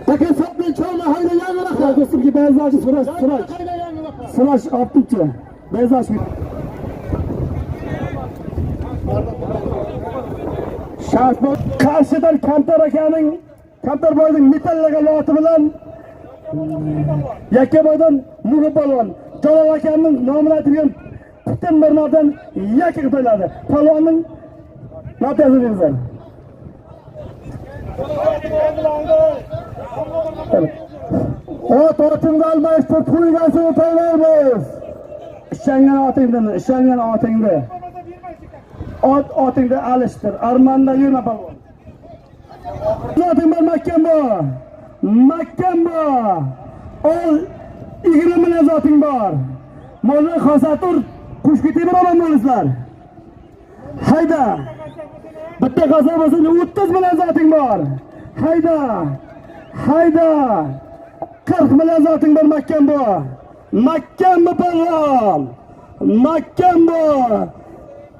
Taka sabni chavma, hayda, yangilar. Do'stimga baylar oshib Surash optimchi. Baylar oshib. Shahboz qarshidan Kamtar akaning Kamtarboyning metallagan loti bilan Yakkaboydan Muhi palvon Jalol akamning nomini aytilgan butun bir nardan yakka qo'yiladi. Palvonning notasi beriladi. Otingni almashtir, to'ygasini to'ylaymiz. Ishlangan otingni. Otingni alishtir. Armonda yurma palvon. Zoting bor Makkambo. Ol 20 million zoting bor. Mo'lla Xosatur Qushketib bilan bo'lsizlar. Hayda. Bitta qasam bo'lsa 30 million zoting bor. Hayda. 40 million zoting bor Makkambo. Palvon.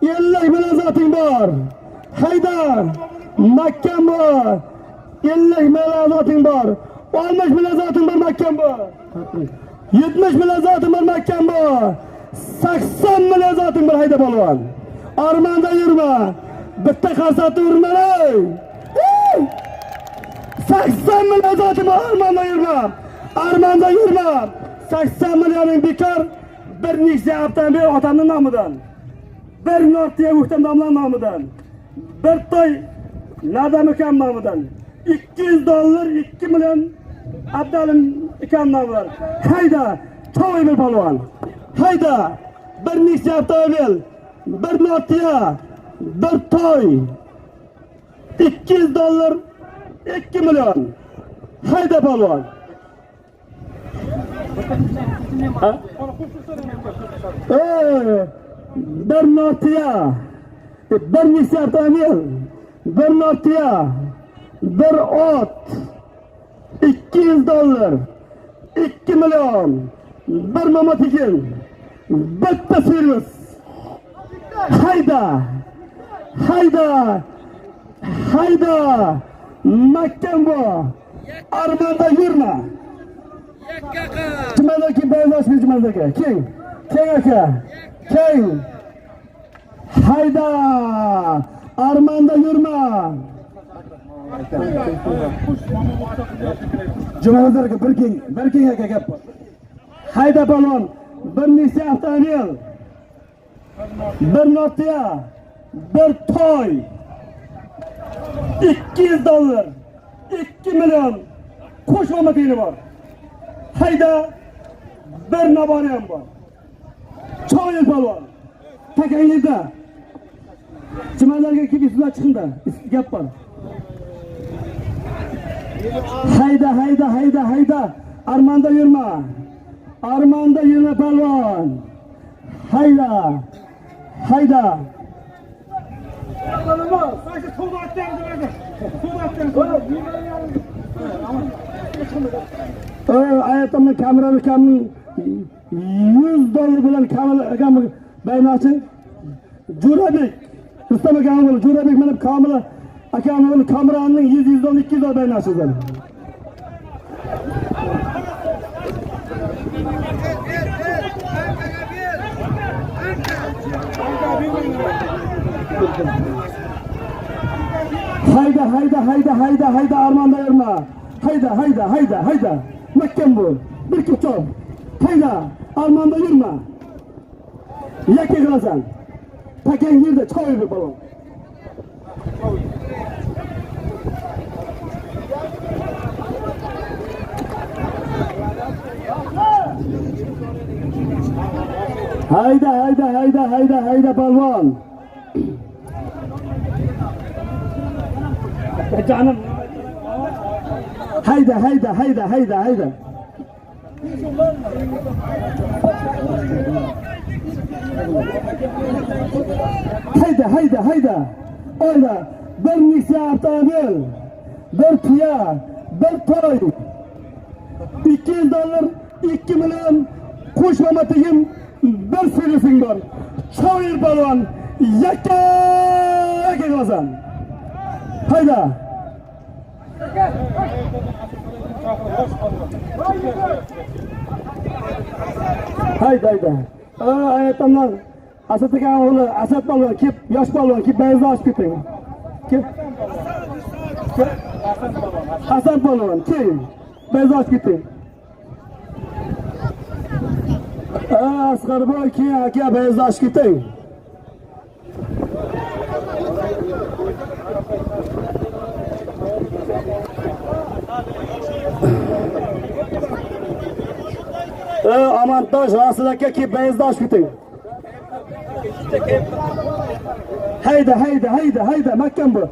50 million zoting bor. Hayda. Makkambo 50 million zoting bor. 60 million zoting bor Makkambo. 70 million zoting bor Makkambo. 80 million zoting bor hayda polvon. Armonda yurma. Bitta qarsatda urma. 80 million zoting bor Armonda yurma. 80 millioning bekor bir nechta avtomobil otamning nomidan. Bir nortiya o'xtam domlaning nomidan. Bir toy Nadam akam nomidan. 200 dollar 2 million Abdalim akam nomidan. Hayda, Choyber polvon. Hayda, bir nechta avtomobil, bir nortiya, bir toy. 200 dollar 2 million. Hayda polvon. Bir nortiya, bir nechta avtomobil, bir nortiya, bir ot, $200, 2 milyon, bir mamatigin, bitta servis. Hayda, hayda, hayda, mahkam bu. Armanda yurma. Cumaldaki beyazlaşmıyor Cumaldaki. Kim? Kim aka? Kim? Hayda, armanda yurma. Cumaldaki bir king aka gap. Hayda balon, bir necha avtomobil, bir notiya, bir toy, $200, 2 milyon qo'shma materiali bor. Hayda bir nabari ham bor. Choyil balon. Takangizda. Chimanlarga kelib sizlar chiqingda. Gap bor. Hayda, hayda, hayda, hayda. Armanda yurma. Armanda yurma balon. Hayda. Hayda. Ayatamın kameralı kamın $100 bilen kameralı baynaçın Jurabek Mustafa Kamil Jurabek benim kamera akamın kameranın $100 $200 baynaçı benim. Hayda, hayda, hayda, hayda, hayda, armanda yurma. Hayda, hayda, hayda, hayda. Mahkam bu. Bir kitap. Hayda, armanda yurma. Yakka qilasan. Takang yerda choy bir balon. Hayda, hayda, hayda, hayda, hayda balon. Canım. Hayda, hayda, hayda, hayda, hayda. Hayda, hayda, hayda. Hayda. Bir necha avtomobil, bir tuya, bir toy. $200, 2 milyon qo'shma matigim, bir servising bor. Choyir balon, yakka qilasan. Hayda. Hayda, hayda. Ayatamdan Asad akan oğlu Asad balon kip, yosh balon kip beyazda açıp keting. Kip. Hasan balon kim? Beyazda açıp keting. Asgar boy ki aka beyazda açıp keting. Amantosh Rasul aka ki beyazda açıp keting. Hayda, hayda, hayda, hayda, mahkam bu.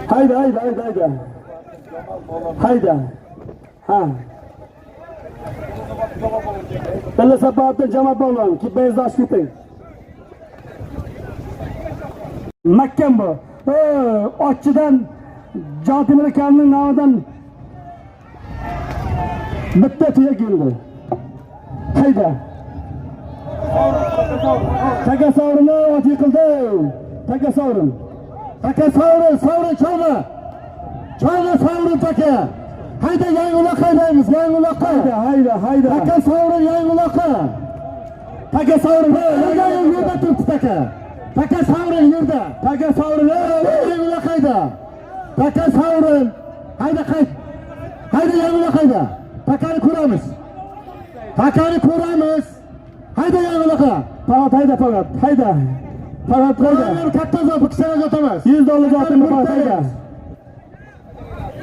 Hayda, hayda, hayda, hayda. Hayda. Ha. Bella sabahatdan jamoat bo'lgan ki beyazda açıp keting. Mahkam bu. Otchidan Jotimir akamning nomidan bitta tuya keldi. Hayda. Taka sovrinni ot yiqildi. Taka sovrin. Taka sovrin, sovrin cho'g'ni. Cho'g'ni sovrin taka. Hayda yangi uloq haydaymiz, yangi uloq. Hayda, hayda, hayda. Taka sovrin yangi uloq. Taka sovrin yerda turibdi taka. Taka sovrin yerda. Taka sovrin yangi uloq hayda. Taka sovrin. Hayda qayt. Hayda yangi uloq hayda. Takani ko'ramiz. Takani ko'ramiz. Hayda yangi uloq. Faqat hayda, faqat. Hayda. Faqat hayda. Katta zot, ikkisini zotamas. $100 zotini hayda.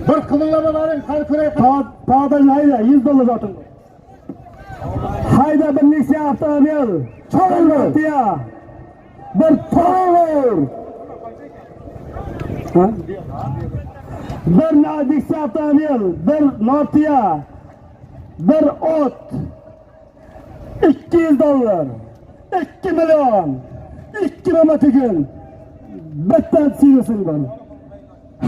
Bir qimillamaning qani ko'ray. Faqat hayda, $100 zotin. Hayda bir necha avtomobil. Cho'g'li. Bir to'g'ri. Ha? Bir necha avtomobil, bir notiya, bir ot, 200 dollar. 2 milyon. 2 mamatikin. Bitta siyosini bor.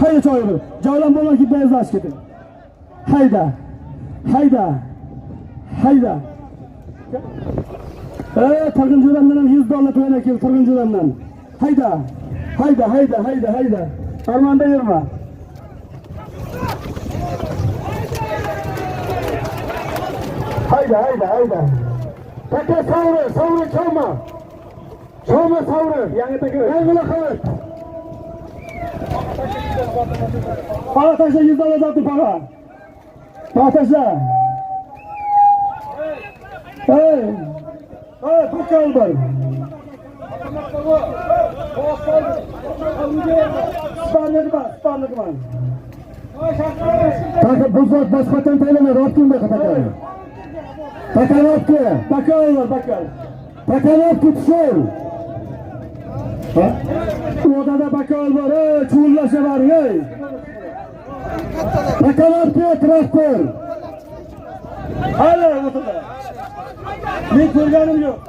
Hayda choyib. Joylan bo'lmay ki benzlash ketdi. Hayda. Hayda. Hayda. Turg'unjo'dan 100 dollar to'yana kel Turg'unjo'dan. Hayda. Hayda, hayda, hayda, hayda. Armonda yurma. Hayda, hayda, hayda. Taka savri, savri choma. Choma savri. Yangi taka. Yangi laqab. Para taşla 100 dolar zaten para. Para taşla. Hey. Hey, bu kaldır. Spanlık var. Taka bu zot boshqadan tayinlar, ortkin baqa taka. Taka ortki. Bakal var, bakal. Taka ortki tushur. Ha? Odada bakal var, çuğullaşa var, hey. Taka ortki traktör. Hala odada. Ne kurganım yok.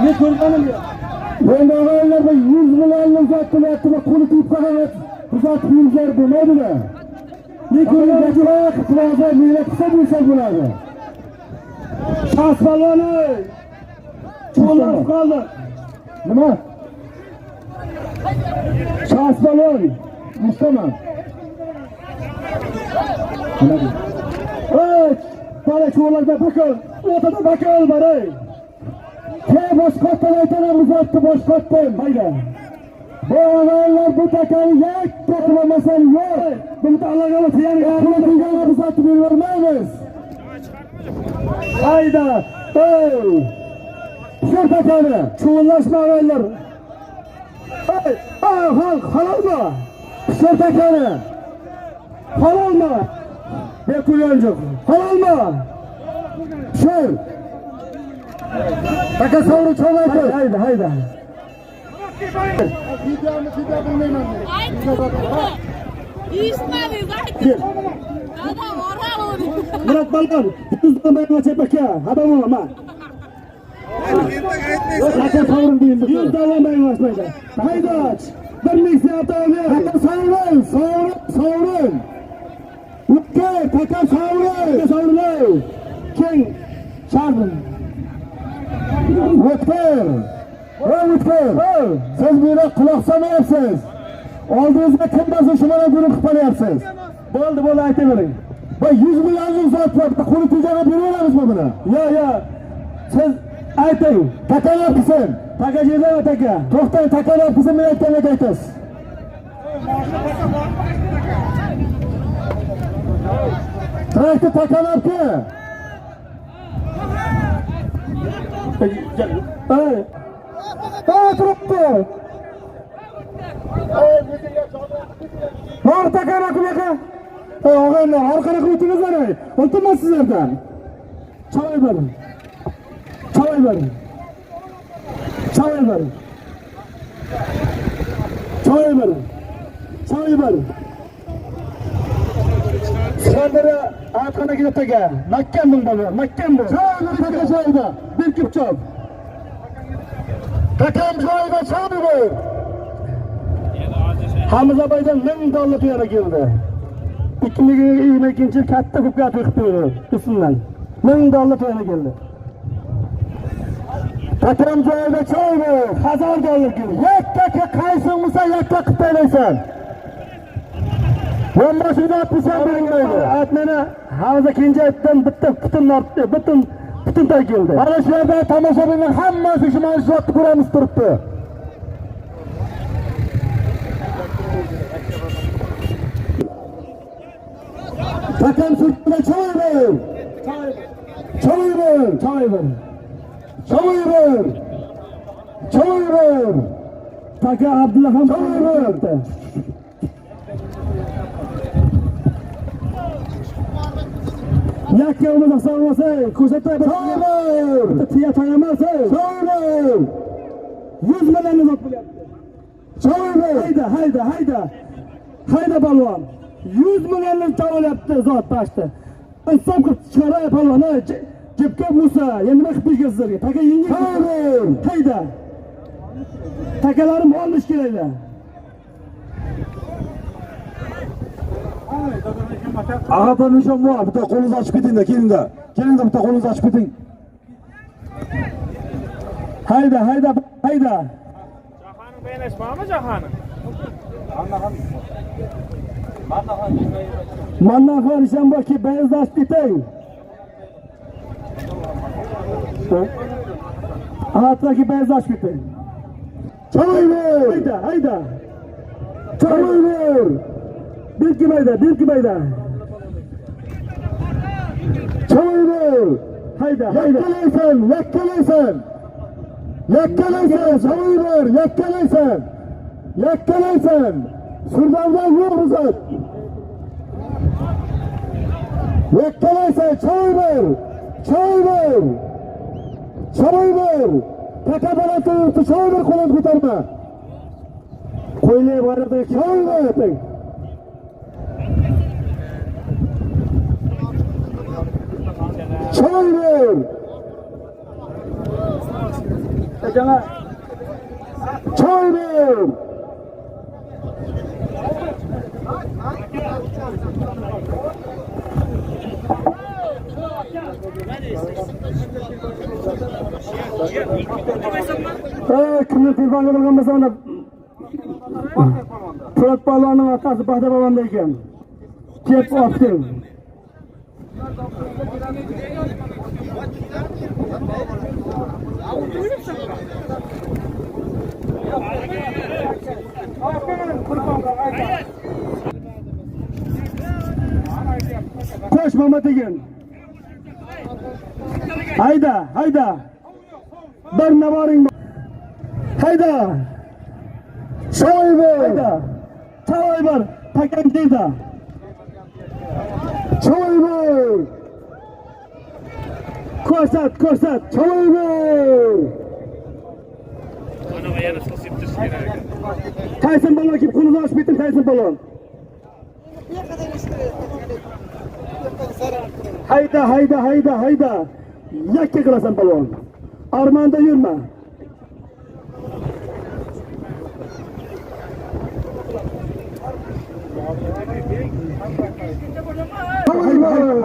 Ne kurganım yok. Ben ağalarla 100 milyonla uzattılar, kolu tut kadar uzatıp yüzler demediler. Ne kurganım plaza millet kısa bulsa bunları. Şans balonu. Çuğullaşıp kaldı. Nima? Şans balon. Müslüman. Evet. Bana çuğullarda bakal. Odada bakal var, hey. Boshqatdan aytaman, uzattı boshqatdan. Hayda. Bu ağalar bu takayı yak toplamasan yok. Bunu da Allah'a emanet. Bunu degana uzatib yubormaymiz. Hayda. Hey. Şu takayni. Çuğullaşma ağalar. Hey. Halal mı? Şu takayni. Halal mı? Ne kuyancık? Halal mı? Şu. Taka savru çoğaltı. Hayda, hayda. İsmail Murat Balkan, 100 dolar bana çepek ya. Adam olma. Taka savrun değil. 100 dolar bana başlaydı. Hayda aç. Ben miksi atalım ya. Taka savrun, savrun. Ukke, taka savrun. Savrun. Kim? Çağırın. Muhtar. Ey muhtar. Siz buna kulak samayapsiz. Oldingizga kim bo'lsa shu mana buni qilib qolyapsiz. Bo'ldi, aytavering. Bu 100 milyonlik zot bor. Qo'li tejag'a beraveramizmi buni? Yo. Siz ayting. Takalar qilsin. Taka jerda taka. To'xtang, takalar qilsin, men aytganini aytasiz. Traktor takalarki. Hey. Traktor. Var takana kunaqa. Og'aylar, orqaga qo'ytingizlar. O'ltirmas sizlardan. Çalay verin. Çalay verin. Çalay verin. Çalay verin. Çalay verin. Skandara arkana gidip taka. Makkan bu baba, makkan bu. Joyida taka joyida. Bir küp çal. Takam joyida cho'di bu. Hamza Bay'dan 1000 dolar tuyana geldi. 2022 yıl katta kupka tuttu. Üstünden. 1000 dolar tuyana geldi. Takam joyida cho'di. 1000 dolar geldi. Yakka qaysin bo'lsa yakka qilib taylaysan. Bombashida atsan bo'lmaydi. Atmana Hamza Kenjayevdan bitta butun tay keldi. Mana shu yerda tomoshabinlar hammasi shu mana shu vaqtda ko'ramiz turibdi. Takam sutida cho'yib. Cho'yib. Taka Abdulla ham Cho'yib. Yakka uni sog'masa, ko'rsatay bir. Cho'yib. Tiya tayamasa. Cho'yib. 100 million zot bo'lyapti. Cho'yib. Hayda balvon. 100 million to'layapti zot tashdi. Insof qilib chiqaray balvon. Kepka Musa, endi nima qilib bergan sizlarga? Taka yengil. Hayda. Takalarim olish keraklar. Ag'atan nishon bor. Bitta qo'lingizni ochib keting-da, keling-da. Keling-da, bitta qo'lingizni ochib keting. Hayda. Jahonning beylashmoqmi jahoni? Mandan xon ishon borki, beyazda ochib ketay. Atraki beyazda ochib ketay. Chamayver! Hayda. Chamayver! Bilkimayda. Chamayver! Hayda. Yakkalaysan! Chamayver! Yakkalaysan! Surdamdan yo'q uzat! Yakkalaysan! Chamayver! Taka baland turibdi, Chamayver qo'lini ko'tarma! Qo'ylar borada Chamayver! Chamayver! Jana Chamayver! kimni telefonga qilgan bo'lsa mana Po'lat palonning otasi Baxta bobomda ekan. Kep oldim. Koş Mehmet Ekin. Hayda. Bir navaring. Hayda. Chamayver. Takan deydi. Chamayver! Ko'rsat. Chamayver! Ana yana sosib turish kerak. Tayson balon kelib qo'lini ochib ketdim, Tayson balon. Hayda. Yakka qilasan balon. Armonda yurma.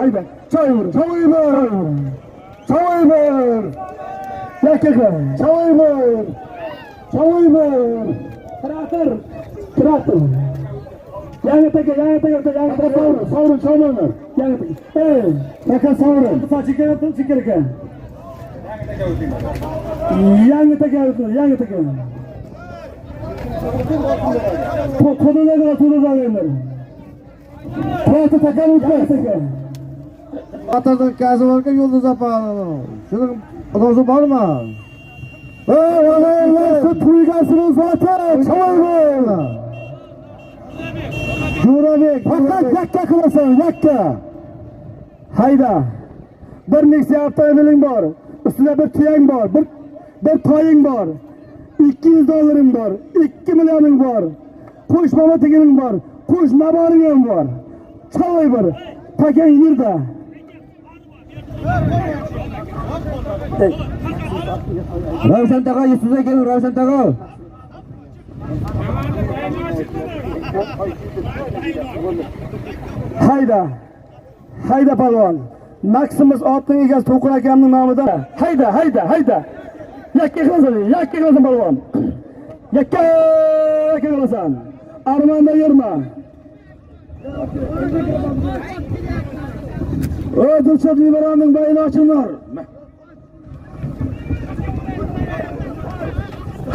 Hayda. Chamayver! Yakka qil. Chamayver! Traktor. Yangi taka. Sovrin. Taka sovrin. Sochiga ekan. Yangi taka. Qo'ldagilar. To'g'ri taka o'tmaydi. Atadan Kazivarga Yulduz opa. Shuni o'zi bormi? Siz to'ygasiniz zaten. Chamayver! Jo'rabek, faqat yakka qilasan, yakka. Hayda. Bir Nexia avtomobiling bor. Ustida bir tuyang bor. Bir toying bor. $200 bor. 2 millioning bor. Qo'sh mamatigining bor. Qo'sh naboring ham bor. Chamayver. Takan yerda. Ravshan tog'a yuzsiz ekan, Ravshan tog'a. Hayda palvon. Maksimus otning egasi To'qir akamning nomidan. Hayda. Yakka qilasan palvon. Yakka qilasan. Armonda yurma. Dilshod Liberonning bayini ochinglar.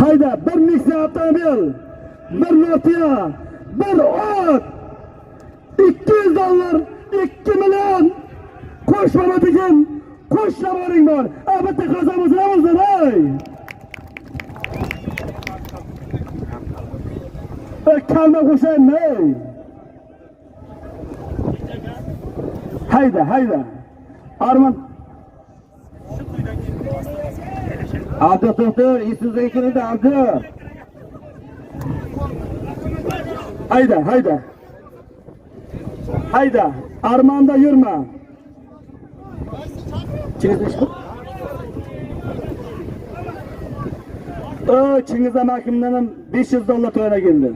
Hayda, bir Nexia avtomobil, bir Nokia, bir ot, $200, 2 million. Qo'sh mamatikim, qo'sh naboring bor. Albatta qazamiz, ey. Kalma qo'shaymi, ey. Hayda. Arman. Abdu doktor, Isuzu ekanida Abdu. Hayda. Armonda yurma. Chingiz Amakimdan ham $500 to'lana keldi.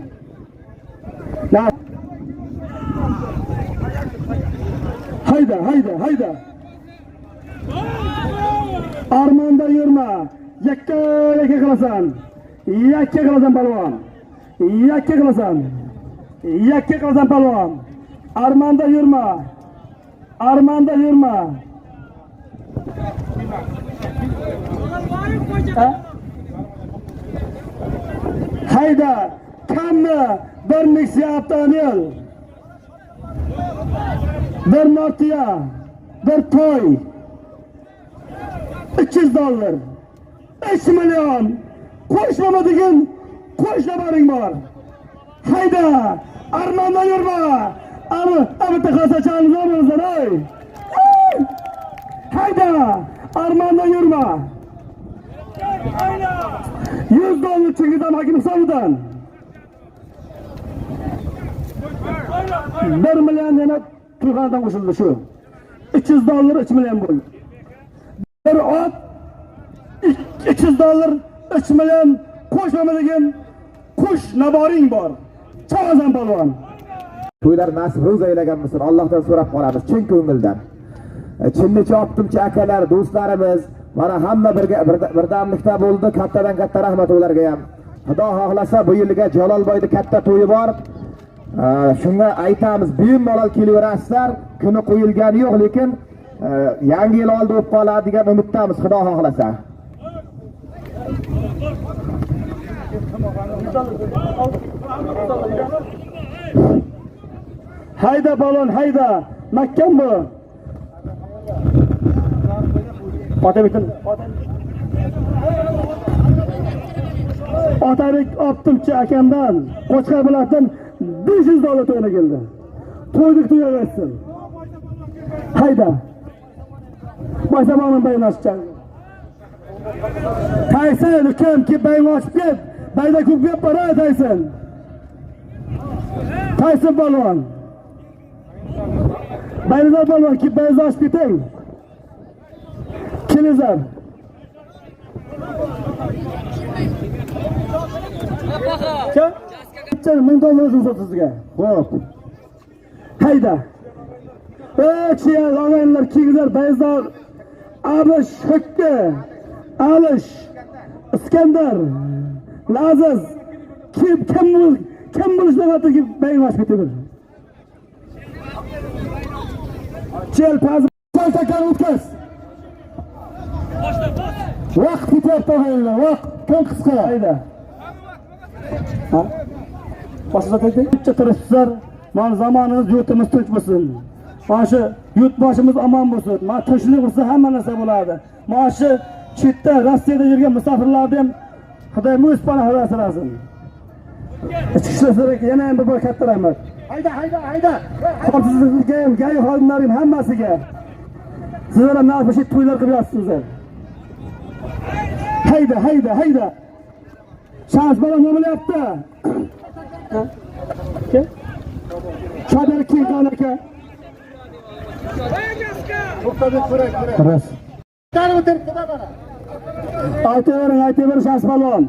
Hayda. Armonda yurma. Yakka qilasan. Yakka qilasan palvon. Yakka qilasan palvon. Armonda yurma. Hayda, kammi bir Nexia avtomobil, bir Nokia, bir toy, $300, 5 million, qo'shlama degan qo'shlabaring bor. Hayda, armonda yurma, bitta qasachani zo'rmizlar ey. Hayda, armonda yurma. $100 Chingiz Amakim hisobidan. 1 million yana Turg'andan qo'shildi shu. $300 3 million bo'ldi. Bir ot $300 3 million qo'shma degan qush naboring bor. Chog'azan polvon. To'ylar nasib ro'za aylaganmisin. Allohdan so'rab qolamiz chin ko'ngildan. Chinnicha optimcha akalar, do'stlarimiz mana hamma birdamlikda bo'ldi. Kattadan katta rahmat ularga ham. Xudo xohlasa bu yilga Jalolboyda katta to'yi bor. Shunga aytamiz, bemalol kelaverasizlar. Kuni qo'yilgani yo'q, lekin yangi yil oldi bo'lib qoladi degan umiddamiz, Xudo xohlasa. Hayda balon, hayda. Makkan bu. Otabek optimchi akamdan Qo'chqar bilan $500 to'yna keldi. To'ydik to'yaversin. Hayda. Boshamanim baynaşcan. Tayson ukam ki baynaşib ket. Bayda ko'p gap bor Tayson. Tayson balon. Bayda balon ki baynaşib ketang. Kelizar. $1000 uzatdi sizga. Xo'p. Hayda. Chiyan olaylar kiygilar Bayzor, Abish, Hukki, Alish, Iskandar, Laziz kim bo'lishlarga baynash ketaver. Chel paz takar o'tkaz. Vaqt ketyapti o'g'illar, vaqt kun qisqa. Hayda. Ha? Boshqa qaytdi? Turishlar, mana zamonimiz yurtimiz tinch bo'lsin. Mana shu yurtboshimiz omon bo'lsin. Mana tinchlik bo'lsa hamma narsa bo'ladi. Mana shu chetda Rossiyada yurgan musofirlarni ham Xudoy o'z panohida asrasin. Ichki ishlarga yana ham bir katta rahmat. Hayda. Xavfsizlikka ham, gay xodimlari ham hammasiga. Sizlar ham nafshi to'ylar qilib yotibsizlar. Hayda. Shans bola nima bo'lyapti? Chodar Kiygan aka. Ras. Qani o'tiribdi-da mana. Aytavering Shans balon.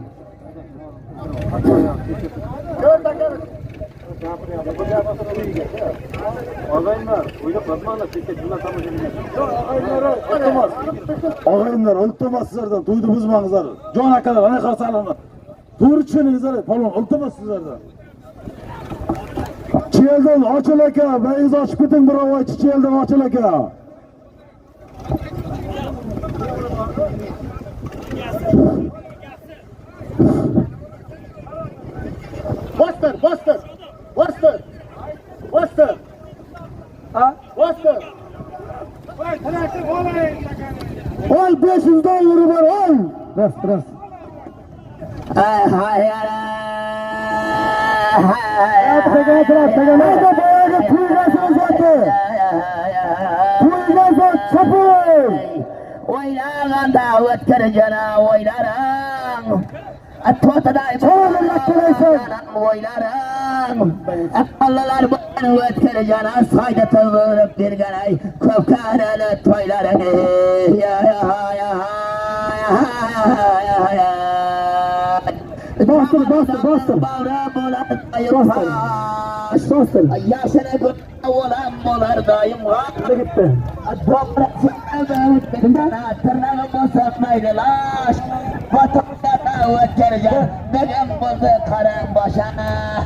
Og'aylar, iltimos sizlardan to'yni buzmangizlar. Jon akalar, ana qarsalanglar. To'g'ri tushuningizlar, palon, iltimos sizlardan. Cheldan Ochil aka, bayingiz ochib keting bir avaychi Cheldan Ochil aka. Bostir. Ha? Bostir. Ol $500 var, ol. Ras. Oynaganda o'tkir jana o'ylaring. Allalar bana ötküreceğine sayda tavırıp dirgene köpkarını toylarını Bastır, bastır, bastır. Bastır. Yaşına göre olan bolar daim Hadi gitti. Tırnağım bozatmaydı laş Vatandaşa ötküreceğim Begem bozu karın başana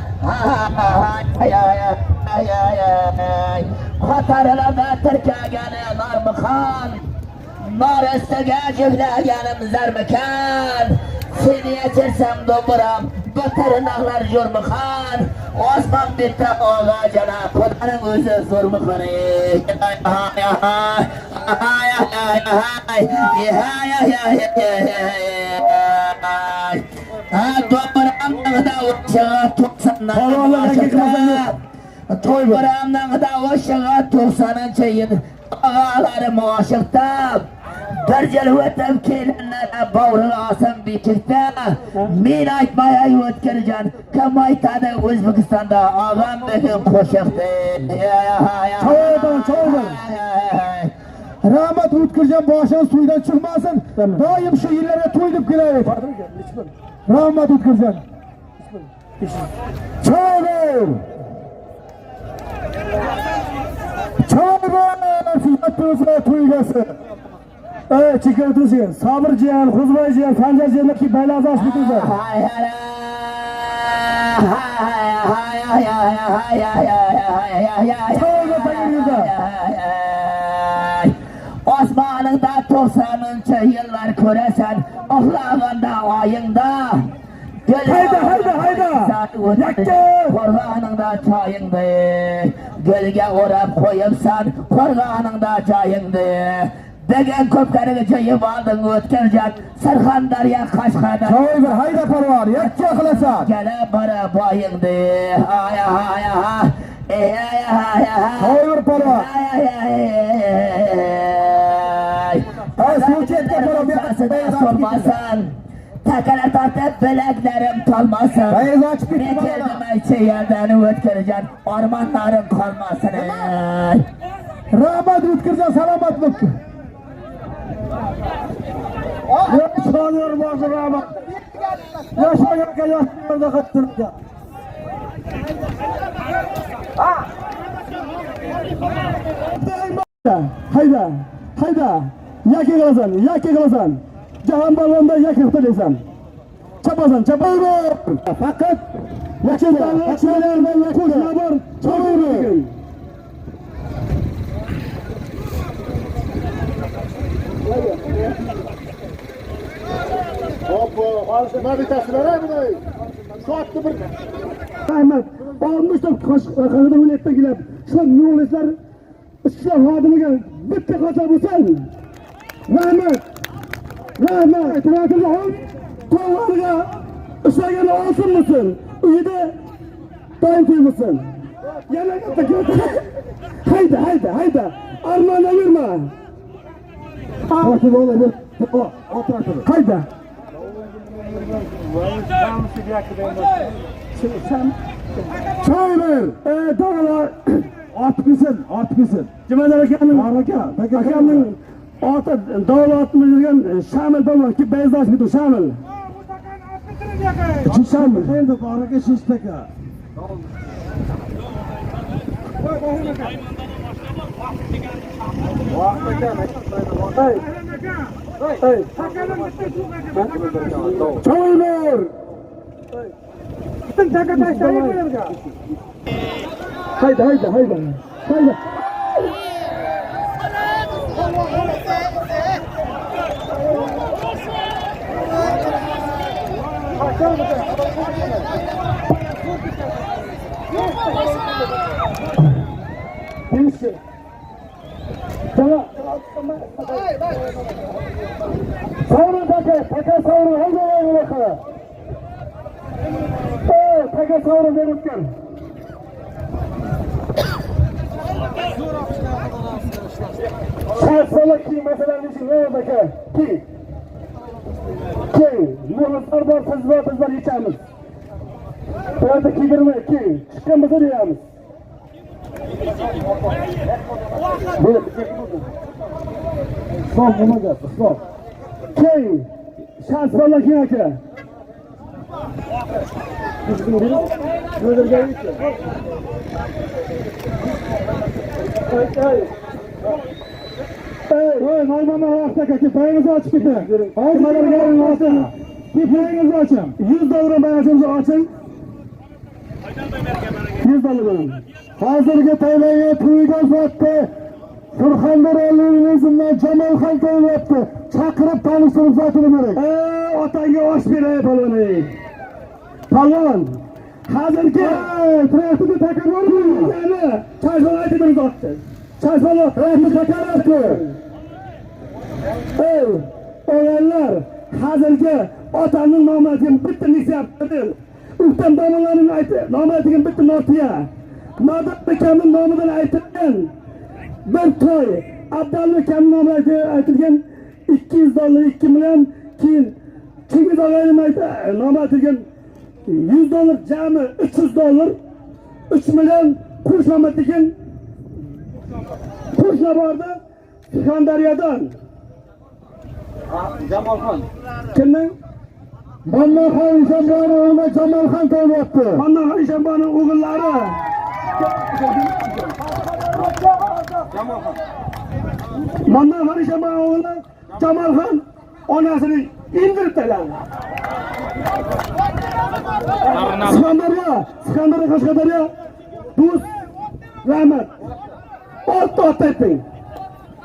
Katarına da Türkiye geliyorlar mı kan Nar istege cühlegenim zermekan Seni geçirsem domuram Bu tırnaklar jurmu kan Osman bitti ağacına Kudanın özü zurmu kanı Domuramdan da uçağa Toyburamdan da uçağa 90'ın çayın Ağalarım aşıkta Bir cilvetim kelinlere bağırılasın bitirte Min aytmaya ötküreceğim Kim aytadı Özbekistan'da Ağam begim koşuktı Çoğudan. Rahmet Utkırcan başın suydan çıkmasın. Daim şu illere tuyduk gireyim. Rahmet Utkırcan. Çoğudan. Çoğudan. Fiyatınızla tuygası. Evet, çıkartınız yiyin. Sabır cihan, huzbay cihan, sancar cihan'daki belazı açmışsınız. Osman'ında 90'ıncı yıllar köresen Ahlakında ayında Hayda Yaktı Korganında çayındı Gölge orap koyupsan Korganında çayındı Degen köpkarını çayıp aldın ötkürcan Sırhan darya kaşkada Çoğu bir hayda parvar yaktı akılasan Gele bara bayındı Çoğu bir parvar Takala tartıp bileklerim kalmasın Beyaz aç bir Ne kelime yerden ötküreceğim Ormanlarım kalmasın Rahmet Utkırcan salamatlık Yaş bağlıyor bazı rahmet Yaşma yakka yaşmıyor da kattırınca Hayda Yaki kılasan Cahan balonda yak yıktırırsan Çapasan Fakat Yakından yakşalardan kuşla var Çabuk Ahmet, almışlar kanıda millette gilip şu mühendisler ışıklar hadımı gel bitti kaça bu sen Rahmet itiratında ol Tuğlarına ışığa gel olsun musun İyi de daim duymuşsun Yerler yapta götür Hayda Armağan'a yürüme Ortada olabilir Hayda Çaylar dağlar atmışsın Cümleler Hakan'ın atı dağlar atmışsın Şamil dağlar ki beyazdaş bir Şamil Şamil Hayda baraka şişteki Çaylar Hayda Neyse. Tamam. Savurun take savurun. Haydi olayım bakalım. Take savurun demişken. Şahsalık ki mesela için ne oradaki? Ki. Keng, muxlislar bor, siz bor, bizlar yechamiz. Bularda 22 chiqqan bo'lsa deyamiz. Son nimaga? Son. Keng, shans bola keng aka. Ey, Naymana vaqtda aka, bayimizni ochib keting. Nimalarga olsin? Keplayingizni oching. $100 bayimizni oching. $100. Hozirgi tayinlangan to'yga vaqtda Surxondaryoliklardan Jamolxon to'yapti. Chaqirib tanishtirib zotini bering. Otangga osh beray palvon. Palvon, hozirgi trafikda takarvormi? Ya'ni chayxon aytib zotdi. Chayxon trafikda takarvordi. Ey, o'g'illar, hozirgi otamning nomatiga bitta nisiyapti. Uktam domlalarning aytib, nomatiga bitta notiya. Nodat akamning nomidan aytilgan bir to'y, Abdalla akamning nomidan aytilgan $200 2 million, keyin Chingiz og'ayning nomi aytilgan $100 jami $300, 3 million qo'sh noma degan qo'shna bordi Surxondaryodan. Jamolxon. Kimning? Mannaxon Ishonboyning o'g'li Jamolxon to'yapti. Mannaxon Ishonboyning o'g'illari. Mannaxon Ishonboyning o'g'li Jamolxon onasini indirib tashladi. Surxondaryo Qashqadaryo do'st rahmat. Ot ayting.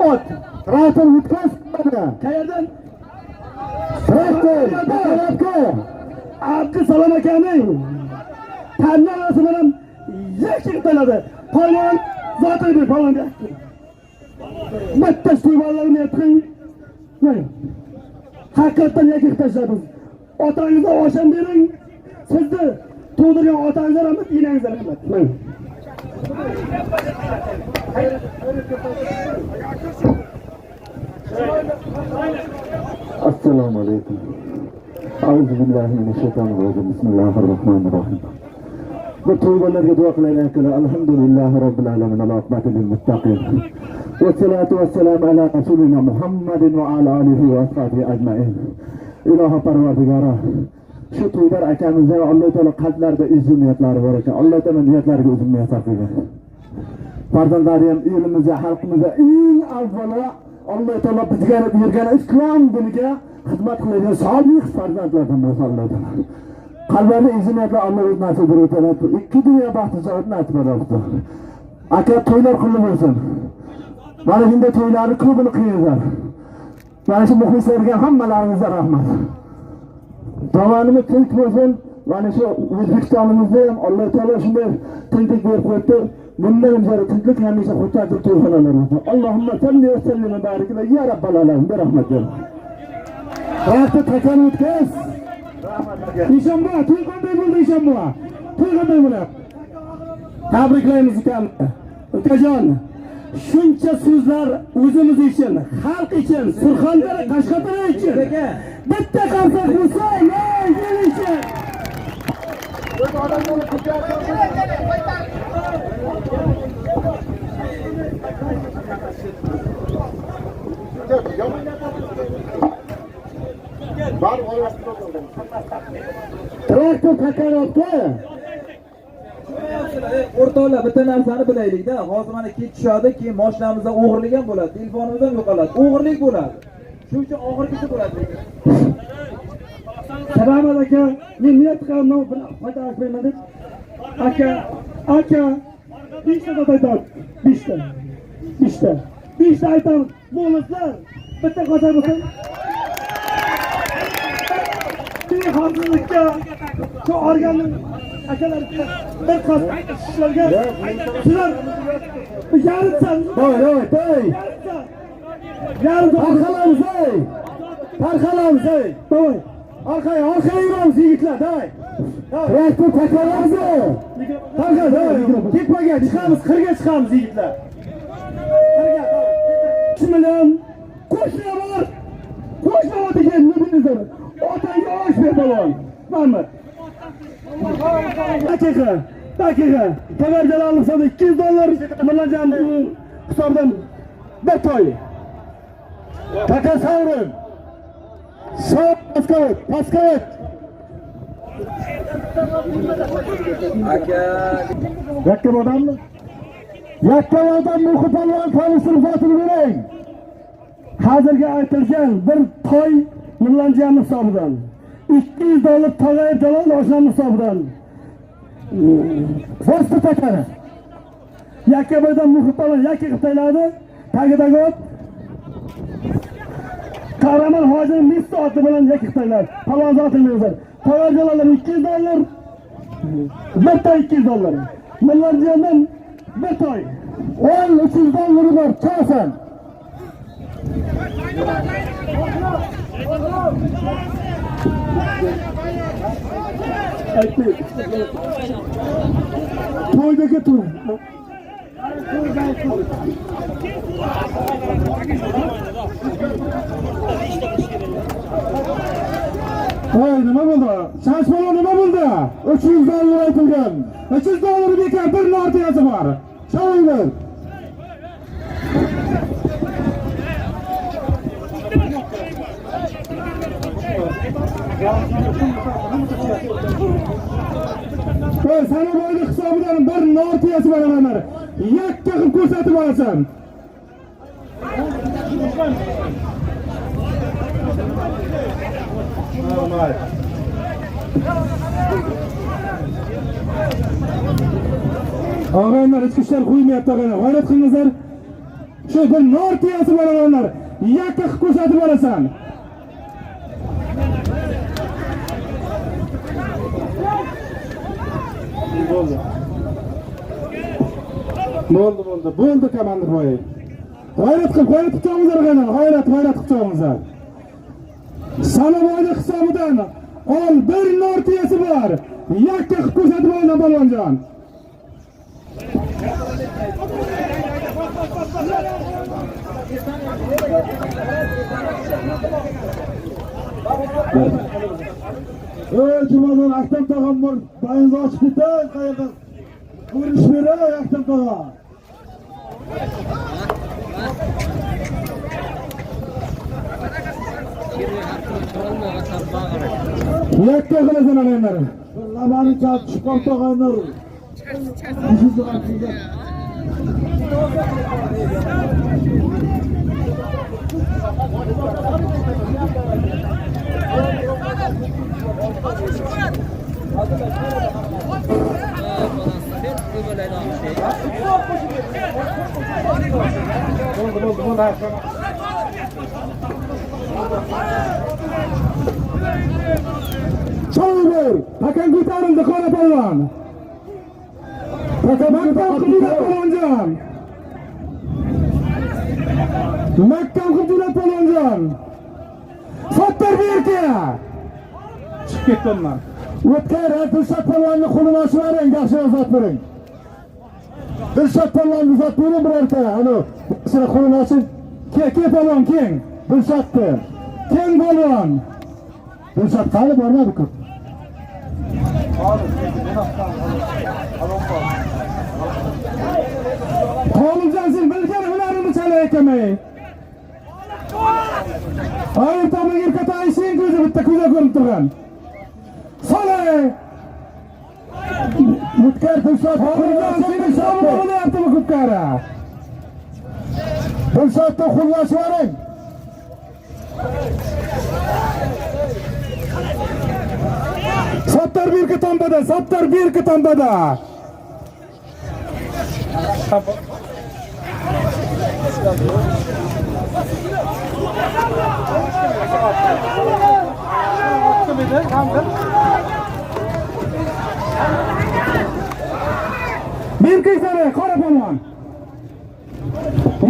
Ot. Traktor o'tkazdi. Qayerdan? Traktor. Abdi Salom akaning tanlovasi bilan yashirtaladi. Palvon zotiy palvonga. Bitta suymonlarni ayting. Haqiqatan yakib tashladi. Otangizga osham bering. Sizni tug'dirgan otangizga rahmat, enangizga rahmat. Assalomu alaykum. A'udhu billahi minash shaytonir rojim. Bismillahir rohmanir rohim. Bu to'ylarga duo qilaylik. Alhamdulillahi robbil alamin. Allohu lil muttaqin. Va salatu vassalam ala rasulina Muhammadin va ala alihi va ashabihi ajma'in. Ilohi Parvardigara, shu to'ylar akamizga Alloh taolo qalblarida uzun niyatlari bor ekan. Alloh taolo niyatlariga uzun niyat qilsin. Farzandlari ham elimizga, xalqimizga eng avvalo Alloh taolo bizga bergan islom diniga xizmat qiladigan solih farzandlardan bo'lsin Alloh taolo. Qalblarni uzun niyatlar Alloh o'z nasib etadi. Ikki dunyo baxti saodat nasib etadi. Aka to'ylar qilib bo'lsin. Mana shunday to'ylarni ko'pini qilyapsizlar. Mana shu muxlislarga hammalaringizga rahmat. Davrimiz tinch bo'lsin. Mana shu O'zbekistonimizda ham Alloh taolo shunday tinchlik berib qo'ydi. Bundan ilgari tinchlik hamisha hujjatli to'yxonalar bo'lsin. Allohumma salli va sallim va barik ya rabbal alamin. Rahmat ber. Vaqti takan o'tkaz. Ishonma, to'y qanday bo'ldi ishonma. To'y qanday bo'ladi? Tabriklaymiz ukamni. Ukajon, shuncha so'zlar o'zimiz uchun, xalq uchun, Surxondaryo, Qashqadaryo uchun bitta qarsak bo'lsa, el uchun. Traktor takarotga O'rtoqlar, bitta narsani bilaylik-da. Hozir mana ketishadi, keyin mashinamizdan o'g'irlik ham bo'ladi, telefonimiz ham yo'qoladi. O'g'irlik bo'ladi. Shuning uchun oxirgisi bo'ladi. Salamat aka, men niyat qildim bilan foydalanmayman deb. Aka, 5 ta aytaman. 5 ta aytaman. Muxlislar, bitta qolsa bo'lsin. Hozirlikka shu organning akalarga bir qas ishlarga sizlar yarim to'y. Tarqalamiz. To'y. Orqaga yuramiz yigitlar, davay. Traktor takaramiz. Tepaga chiqamiz, qirga chiqamiz yigitlar. Qirga. 3 million qo'shna bor. Qo'shna degan nima bilasiz? Ota Ekber balon. Muhammed. Dakika. Tamer Jalolov hisobida $200 Mirlanjan hisobidan bir to'y. Taka Savrin. Sağ Paskavet. Yakka odammi? Yakka odam muhipalvon tanishtirib sotib bering. Hozirga aytilgan bir to'y Mirlanjan hisobidan $200 Tamer Jalolov oshnam hisobidan. Boshqa takani. Yakka boydan muhipalvon yakka qilib tayladi. Tagidagi ot Kahraman Hojining Misti oti bilan yakka qilib tayladi. Palvon zotingizlar. Tamer Jalolov $200. Bir to'y $200. Mirlanjandan bir to'y. $300 bor. Cho'san. To'ydagi to'y. Voy, nima bo'ldi? Shashbola nima bo'ldi? $300 aytilgan. $300 bekor bir nortiyasi bor. Shavinglar. Voy, sana boylik hisobidan bir nortiyasi bor odamlar. Yakka qilib ko'rsatib olasan. Og'aylar ichki ishlar qo'ymayapti og'aylar. G'ayrat qilingizlar. Shu bir nortiyasi bor odamlar. Yakka qilib ko'rsatib olasan. Bo'ldi komandir boy. G'ayrat qilib chiqamiz og'aylar. G'ayrat qilib chiqamiz. Sana boylik hisobidan ol bir nortiyasi bor. Yakka qilib ko'rsatib olasan balonjon. Jumadan Aktam tog'am bor. Bayingizni ochib ketay, qayerda? Ko'rish beray Aktam tog'am. Yakka qilasan og'aylar. Lamani chalib chiqqan tog'aylar. Şovur, takan kurtarıldı Kara Palvan. Makam Kıbdilat Palvancan. Makam Kıbdilat Palvancan. Sattar Berke. Çık git ondan. O'tkar Dilshod Palvonni qo'lini ochib bering, yaxshi yozib bering. Dilshod Palvonni uzatib bering birorta. Ana, sizlar qo'lini ochib. Ke Palvon keng. Dilshodni. Keng Palvon. Dilshod qani bormadi-ku? Qo'limdan sen bilgan hunaringni chala ekanmay. Ayol tomonga yurkatay sen ko'zi bitta ko'za ko'rib turgan. Solay! O'tkar Dilshod qo'limdan sen Dilshod bo'lyaptimi ko'pkara? Dilshodni qo'llashib bering. Sattar Berki tombada. Bir kıysana Kara Palvan.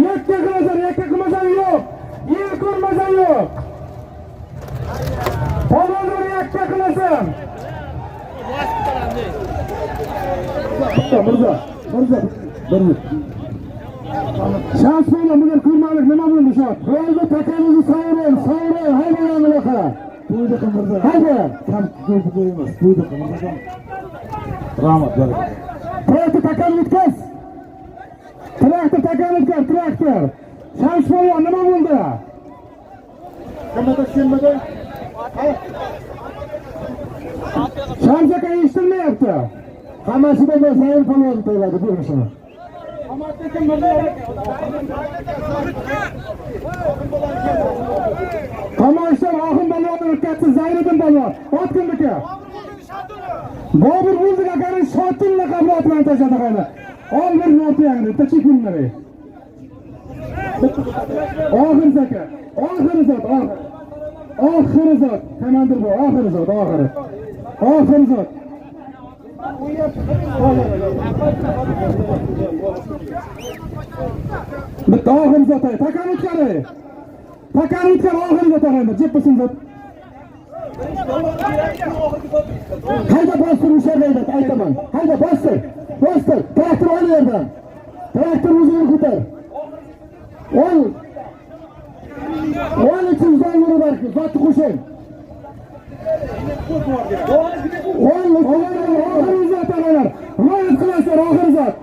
Yakka kılmasan yok. Yer kurmasan yok. Palvanları yakka kılasın. Mirza. Şans bola bugün kurmalık nima bo'ldi shot? Rolda takangizni savray, hayvonlarga. Buydu kımırdı. Haydi. Tam buydu koyamaz. Buydu kımırdı. Rahmat. Traktör takan bitkaz. Traktör takan bitkaz. Traktör. Şans polvon nima bo'ldi? Kimada? Shams aka eshitilmayapti. Hammasidan da sayil polvon to'yladi bu ishni. Tomosha Oxin polvonni o'tkazdi Zayniddin polvon. Otkiniki. Bobur Buldik akani Shotin laqabli ot bilan tashladi qayda. Ol bir noti yangi, tashakkurlar. Oxir zaka. Oxir zot. Oxir zot. Komandir bu. Oxir zot. Oxir zot. Bitta oxir zot. Takan o'tkari. Oxir zot qayda. Jeppasin zot. Hayda bostir ushlaydi aytaman. Hayda bostir. Traktor ol yerdan. Traktor o'zini ko'tar. Ol 300 dollar var. Zotni qo'shing. Oxir zot analar. Ro'yat qilasizlar oxir zot.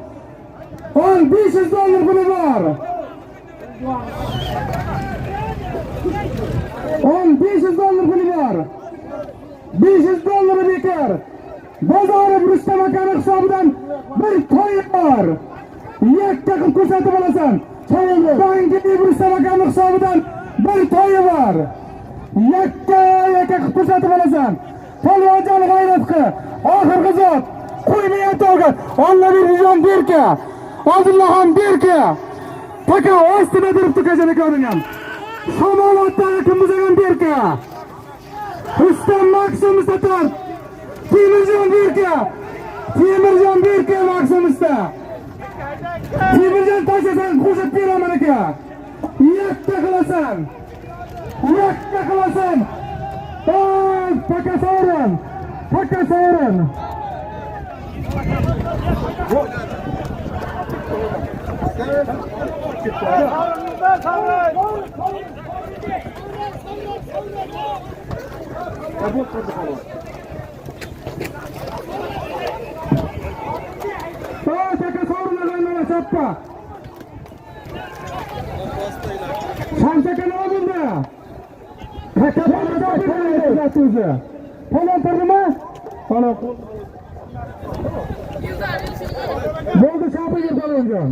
Ol 500 dollar puli bor. Ol 500 dollar puli bor. 500 dollar bekar. Bozori Rustam akani hisobidan bir to'y bor. Yakka qilib ko'rsatib olasan. Banki Rustam akani hisobidan bir to'y bor. Yakka qilib ko'rsatib olasan. Polvonjon g'ayratqi. Oxirgi zot. Qo'ymayapti olgan. Ollaverijon berka. Abdullaxon berka. Taka ostida turibdi qajaliklarning ham. Shamolotdan kimizdan berka. Rustam Maksim satar. Temirjon berka Maksimista. Temirjon tashasan qo'shib beraman aka. Yakka qilasan. Paka sovrin. Sappa. Şamsaka ne oldu? Polon tırdımı? Polon. Boldu çapı gir poloncan.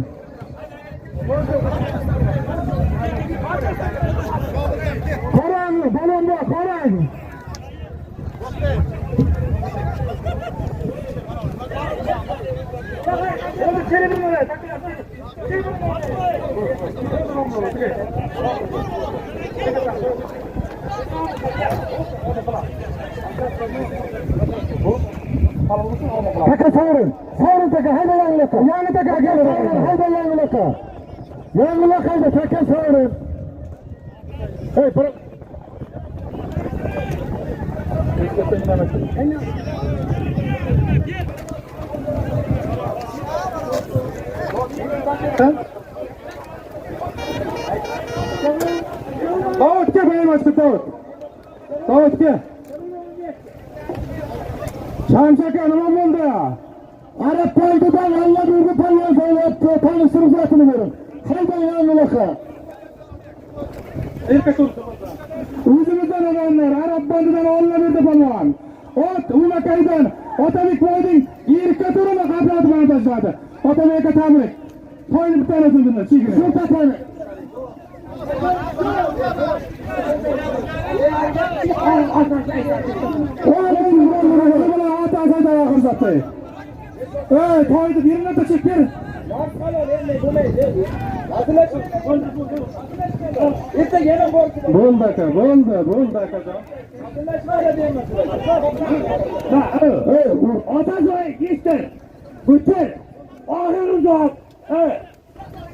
Koran, polonda, koran. Taka savurun taka, hayda yangi taka, hayda yangi laka, hayda taka savurun. Hey, bırak. Davutga qo'yamasiz, Davutga. Shamsaka nima bo'ldi? Arab poldidan Allah berdi polvon qo'yapti, tanishtirib zotini berin. Hayda yangi loqa. O'zimizdan odamlar Arab poldidan Allah berdi polvon. Ot Umakaydan Otabek boyning yirka turini qabrati bilan tashladi. Otabekka tamrik. To'yni bittalasini dinle, chigini. Shu takani. To'yni birini tashib ber. Bo'ldi aka. Otazoy yeshtir. Bitir. Oxirgi zot.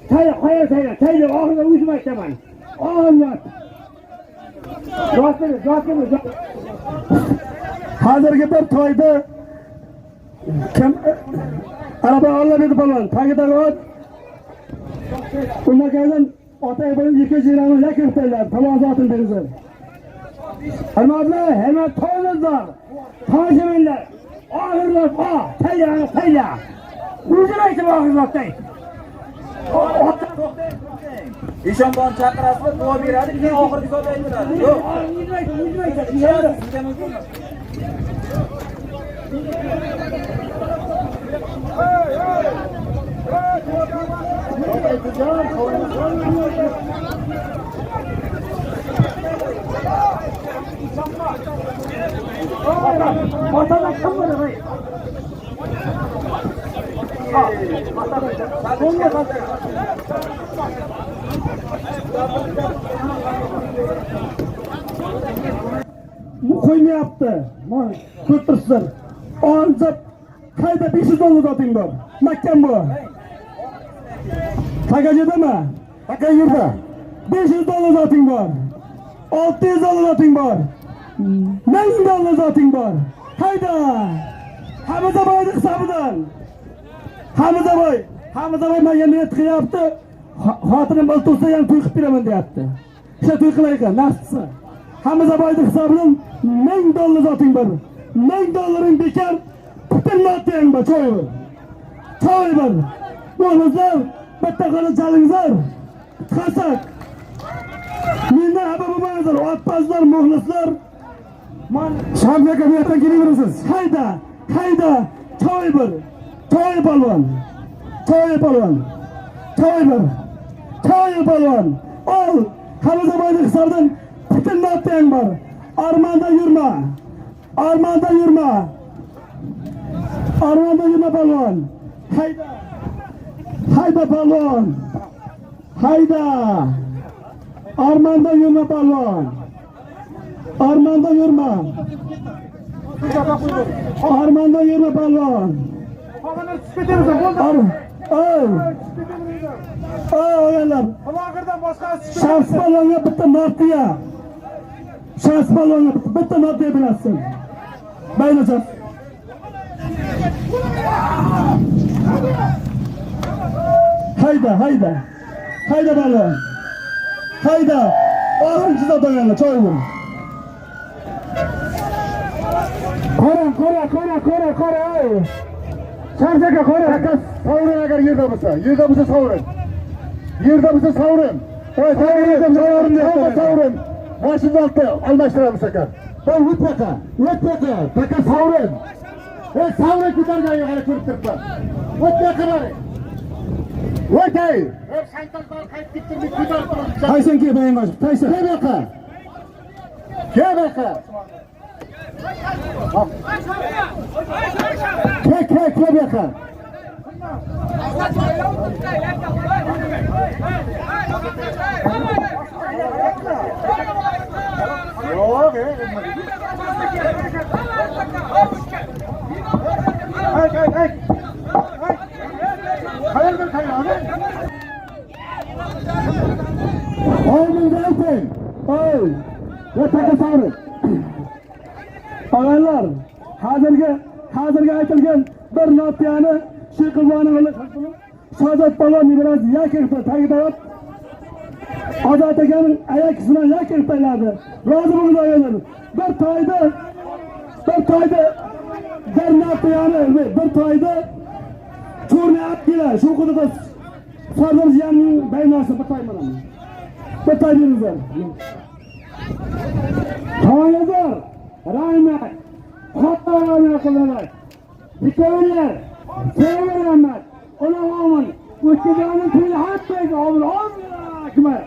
Sayla oxirida o'zim aytaman. Oxirlat. Hozirgi bir to'yda kim araba olib edi polvon, tagidagi ot. Undan keyin otay bilan 2 jirani yakirtdilar. Polvon zotini berdi. Hürmetli, hürmet toynuzlar, taşeminler, ahırlar, teyla. Uzun aytib ahırlatday. Eshonbon chaqirasizlar, duo beradi, keyin oxirgi so'zni aytadi. Yo'q. Qo'ymayapti. Ko'p turibsizlar. Anjab qayda 500 dollar zoting bor. Mahkam bu. Tagajadami? Tagajada. 500 dollar zoting bor. 600 dollar zoting bor. 1000 dollar zoting bor. Qayda? Hamizaboy hisobidan. Hamizaboy menga niyat qilyapti. Xotinim o'ltirsa ham to'y qilib beraman deyapti. O'sha to'y qilayqa, nafsi. Hamizaboyni hisobidan 1000 dollar zoting bor. 1000 dollaring bekor. Butun notang bor, choy bor. Choy bor. Bo'lmasa bitta qora chalingizlar. Qasak. Mendan xabar bo'lmangizlar, otpazlar, muxlislar. Shamga bu yerdan kelaverasiz. Hayda. Choy bor. Choy polvon. Choy polvon. Ol. Hamizaboyni hisobidan butun notang bor. Armonda yurma polvon. Hayda polvon. Hayda. Armonda yurma polvon. Armonda yurma polvon. Oğlanlar. Şans polvonga bitta nortiya. Şans polvonga bitta nortiya bilasin. Baynacha. Hayda polvon. Hayda. Oxirgi zodaganlar choy bor. Qora. Shamsaka qora. Sovrin agar yerda bo'lsa sovrin. Voy, sovrin. Mashina olti almashtiramiz aka. Voy, o'tpaqa. Taka sovrin. Sovrin ko'targan yo'q, ko'rib turibman. O'tpaqa bor. O'tay. Shaytonlar qaytib ketdi, ko'tarib turibdi. Qaysan ki bayongoch? Qaysan? Kebaqa. Kebaqa. Ağalar, hazırga aytilgan bir notiyani Sheqilboning o'g'li Shozod polvon biraz yakirdi, tagida Ozod akaning ayakisidan yakirtaylardi. Rozi bo'lib o'ynadim. Bir to'yda bir notiyani, bir to'yda ko'rmayap kelar. Shu hududda Sardorjiyanning baynasi bir to'y bilan. Bir to'y beringlar. To'ylar, rahmat. Xotlarni qilalar. Bittalar, sevaraman. Ular omin. O'tganning to'yi hattoga omin. Alloh akbar.